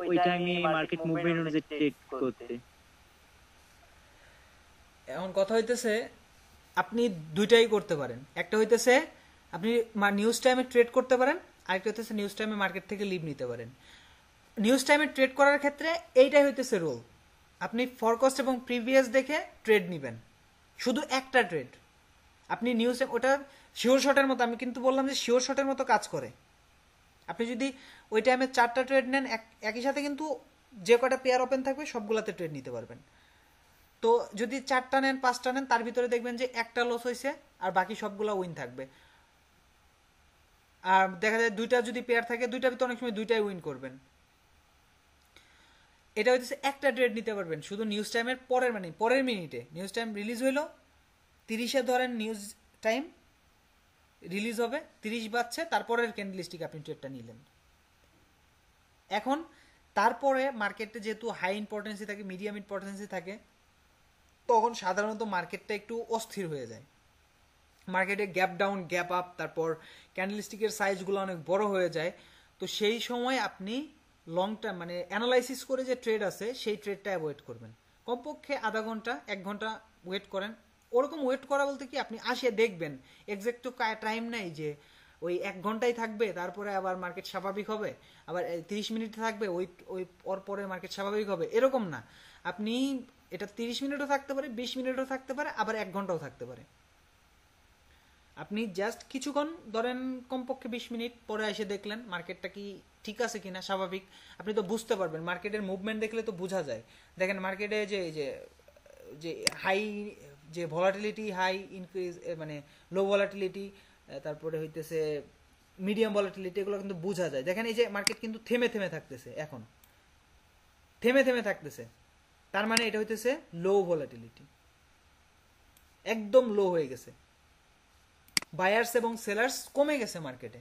S5: ওই টাইমে মার্কেট মুভমেন্ট অনুযায়ী ট্রেড করতে।
S2: এখন কথা হইতেছে আপনি দুইটাই করতে পারেন। একটা হইতেছে আপনি নিউজ টাইমে ট্রেড করতে পারেন, আরেকটা হইতেছে নিউজ টাইমে মার্কেট থেকে লিভ নিতে পারেন। নিউজ টাইমে ট্রেড করার ক্ষেত্রে এইটাই হইতেছে রোল, আপনি ফরকাস্ট এবং প্রিভিয়াস দেখে ট্রেড নেবেন, শুধু একটা ট্রেড। আপনি নিউজ ওটা শিওর শটের মতো, আমি কিন্তু বললাম যে শিওর শটের মতো কাজ করে। আপনি যদি ওই টাইমে 4টা ট্রেড নেন একই সাথে কিন্তু যে কটা পেয়ার ওপেন থাকবে সবগুলাতে ট্রেড নিতে পারবেন। তো যদি 4টা নেন 5টা নেন, তার ভিতরে দেখবেন যে একটা লস হয়েছে আর বাকি সবগুলা উইন থাকবে। আর দেখা যায় 2টা যদি পেয়ার থাকে, 2টার ভিতরে অনেক সময় 2টাই উইন করবেন। এটা হচ্ছে একটা ট্রেড নিতে পারবেন শুধু নিউজ টাইমের পরের মিনিটে। নিউজ টাইম রিলিজ হইলো 30-এ, ধরেন নিউজ টাইম রিলিজ হবে 30 বাজছে, তারপরের ক্যান্ডেলস্টিক আপনি ট্রেডটা নিলেন। এখন তারপরে মার্কেটে যেহেতু হাই ইম্পর্টেন্সি থাকে, মিডিয়াম ইম্পর্টেন্সি থাকে, তখন সাধারণত মার্কেটটা একটু অস্থির হয়ে যায়। মার্কেটে গ্যাপ ডাউন, গ্যাপ আপ, তারপর ক্যান্ডেলস্টিকের সাইজগুলো অনেক বড় হয়ে যায়। তো সেই সময় আপনি লং টার্ম অ্যানালাইসিস করে যে ট্রেড আছে সেই ট্রেডটা অ্যাভয়েড করবেন। কমপক্ষে আধা ঘন্টা 1 ঘন্টা ওয়েট করেন। ওরকম ওয়েট করা বলতে কি, আপনি আসে দেখবেন, এক্সাক্ট তো টাইম নাই যে ওই 1 ঘন্টাই থাকবে তারপরে আবার মার্কেট স্বাভাবিক হবে, আবার 30 মিনিট থাকবে ওই পরে মার্কেট স্বাভাবিক হবে, এরকম না। আপনি এটা 30 মিনিটও থাকতে পারে, 20 মিনিটও থাকতে পারে, আবার 1 ঘন্টাও থাকতে পারে। আপনি জাস্ট কিছুক্ষণ ধরেন কমপক্ষে 20 মিনিট পরে এসে দেখলেন মার্কেটটা কি ঠিক আছে কিনা, স্বাভাবিক। আপনি তো বুঝতে পারবেন, মার্কেটের মুভমেন্ট দেখলে তো বোঝা যায়। দেখেন মার্কেটে যে হাই, যে ভলাটিলিটি হাই, ইনক্রিজ লো ভলাটিলিটি, তারপরে হইতেছে মিডিয়াম ভলাটিলিটি, এগুলো কিন্তু বোঝা যায়। দেখেন এই যে মার্কেট কিন্তু থেমে থেমে থাকতেছে, এখন থেমে থেমে থাকতেছে, তার মানে এটা হইতেছে লো ভলাটিলিটি, একদম লো হয়ে গেছে। বায়ার্স এবং সেলার্স কমে গেছে মার্কেটে।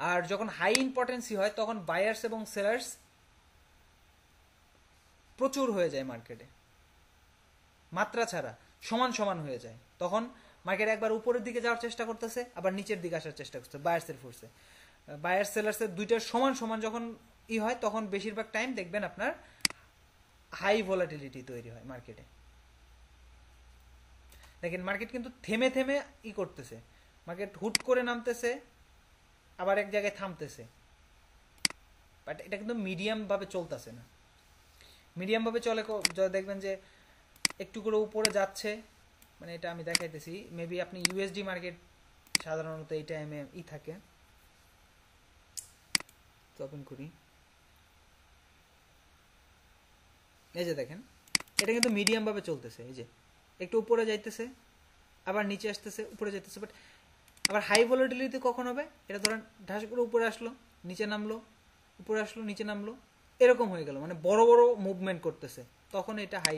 S2: আর যখন হাই ইম্পর্টেন্সি হয় তখন বায়ার্স এবং সেলার্স প্রচুর হয়ে যায় মার্কেটে, মাত্রা ছাড়া সমান সমান হয়ে যায়। তখন মার্কেট একবার উপরের দিকে যাওয়ার চেষ্টা করতেছে, আবার নিচের দিকে আসার চেষ্টা করছে বায়ার্সের ফোর্সে। বায়ার্স সেলার্সের দুইটার সমান সমান যখন হয়, তখন বেশিরভাগ টাইম দেখবেন আপনার হাই ভলাটিলিটি তৈরি হয় মার্কেটে। দেখেন মার্কেট কিন্তু থেমে থেমে করতেছে, মার্কেট হুট করে নামতেছে, আবার এক জায়গায় থামতেছে, বাট এটা কিন্তু মিডিয়াম ভাবে চলতেছে না। মিডিয়াম ভাবে চলে দেখবেন যে একটু করে উপরে যাচ্ছে, এটা আমি দেখাইতেছি। মেবি আপনি ইউএসডি মার্কেট সাধারণত এই টাইমে থাকে, ওপেন করি, এই যে দেখেন এটা কিন্তু মিডিয়াম ভাবে চলতেছে। এই যে একটু উপরে যাইতেছে, আবার নিচে আসতেছে, উপরে যাইতেছে। বাট আবার হাই ভলাটিলিটি কখন হবে, এটা ধরেন ঢাস করে উপরে আসলো, নিচে নামলো, উপরে আসলো, নিচে নামলো, এরকম হয়ে গেল, বড় বড় মুভমেন্ট করতেছে, তখন এটা হাই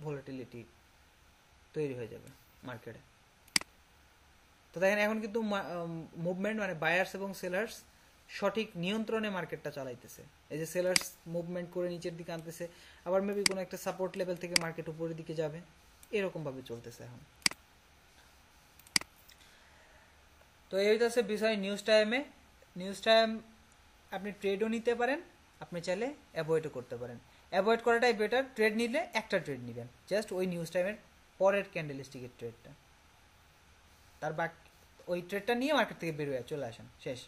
S2: ভলাটিলিটি তৈরি হয়ে যাবে মার্কেটে। তো দেখেন এখন কিন্তু মুভমেন্ট বায়ার্স এবং সেলার্স সঠিক নিয়ন্ত্রণে মার্কেটটা চালাইতেছে। এই যে সেলার্স মুভমেন্ট করে নিচের দিকে আনতেছে, আবার মেবি কোনো একটা সাপোর্ট লেভেল থেকে মার্কেট উপরের দিকে যাবে, এরকম ভাবে চলতেছে এখন। তো এই হইতেছে বিষয় নিউজ টাইম আপনি ট্রেডও নিতে পারেন, আপনি চাইলে অ্যাভয়েডও করতে পারেন। অ্যাভয়েড করাটাই বেটার, ট্রেড নিলে একটা ট্রেড নেবেন, জাস্ট ওই নিউজ টাইমের পরের ক্যান্ডেলস্টিকের ট্রেডটা, তার বাকি ওই ট্রেডটা নিয়ে মার্কেট থেকে বের হয়ে চলে আসেন, শেষ।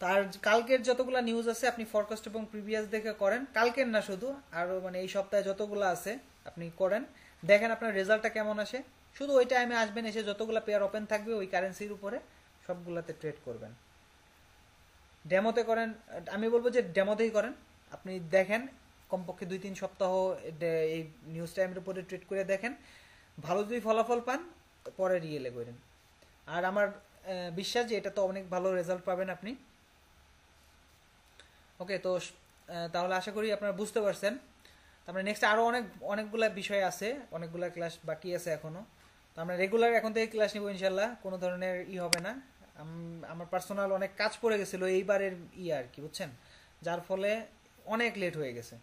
S2: তার কালকের যতগুলা নিউজ আছে আপনি ফরকাস্ট এবং প্রিভিয়াস দেখে করেন, কালকের না শুধু, আরও মানে এই সপ্তাহে যতগুলো আছে আপনি করেন, দেখেন আপনার রেজাল্টটা কেমন আসে। শুধু ওই টাইমে আসবেন, এসে যতগুলো পেয়ার ওপেন থাকবে ওই কারেন্সির উপরে সবগুলাতে ট্রেড করবেন। ডেমোতে করেন, আমি বলবো যে ডেমোতেই করেন। আপনি দেখেন কমপক্ষে 2-3 সপ্তাহ এই নিউজ টাইমের উপরে ট্রেড করে দেখেন, ভালো যদি ফলাফল পান পরে রিয়েলে করেন। আর আমার বিশ্বাস যে এটা তো অনেক ভালো রেজাল্ট পাবেন আপনি। ওকে, তো তাহলে আশা করি আপনারা বুঝতে পারছেন। তারপরে নেক্সট আরও অনেকগুলা বিষয় আছে, অনেকগুলা ক্লাস বাকি আছে এখনো। তো আমরা রেগুলার এখন থেকে ক্লাস নিব ইনশাল্লাহ, কোনো ধরনের হবে না। আমার পার্সোনাল অনেক কাজ পড়ে গেছিল এইবারের আর কি, বুঝছেন, যার ফলে অনেক লেট হয়ে গেছে,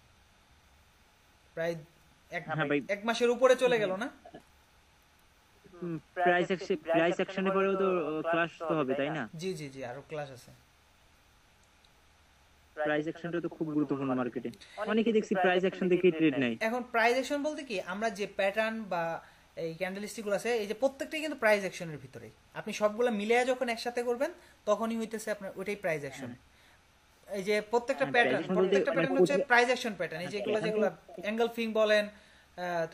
S2: প্রায় এক মাসের উপরে চলে গেল না।
S5: প্রাইস অ্যাকশনের পরেও তো ক্লাস তো হবে, তাই না?
S2: জি জি জি, আরো ক্লাস আছে।
S5: প্রাইস অ্যাকশনটা তো খুব গুরুত্বপূর্ণ মার্কেটে, অনেকে দেখছি প্রাইস অ্যাকশন দেখে ট্রেড নেয়।
S2: এখন প্রাইস অ্যাকশন বলতে কি, আমরা যে প্যাটার্ন বা এই ক্যান্ডেলস্টিকগুলো আছে, এই যে প্রত্যেকটাই কিন্তু প্রাইস অ্যাকশনের ভিতরে, আপনি সবগুলো মিলিয়ে যখন একসাথে করবেন তখনই হইতেছে আপনার ওইটাই প্রাইস অ্যাকশন। এই যে প্রত্যেকটা প্যাটার্ন হচ্ছে প্রাইস অ্যাকশন প্যাটার্ন। এই যেগুলো অ্যাঙ্গেল ফিং বলেন,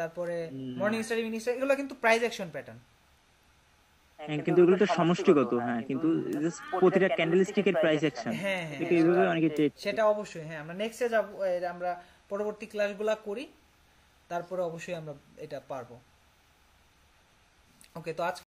S2: তারপরে মর্নিং স্টার, ইভিনিং স্টার, এগুলো কিন্তু প্রাইস অ্যাকশন প্যাটার্ন।
S5: কিন্তু এগুলো তো সমষ্টিগত, হ্যাঁ, কিন্তু প্রতিটা ক্যান্ডেলস্টিকের প্রাইস অ্যাকশন,
S2: হ্যাঁ হ্যাঁ,
S5: এইভাবে অনেকে ট্রেড,
S2: সেটা অবশ্যই। হ্যাঁ, আমরা নেক্সটে যাব, আমরা পরবর্তী ক্লাসগুলো করি, তারপরে অবশ্যই আমরা এটা পারবো। ওকে, তো আজকে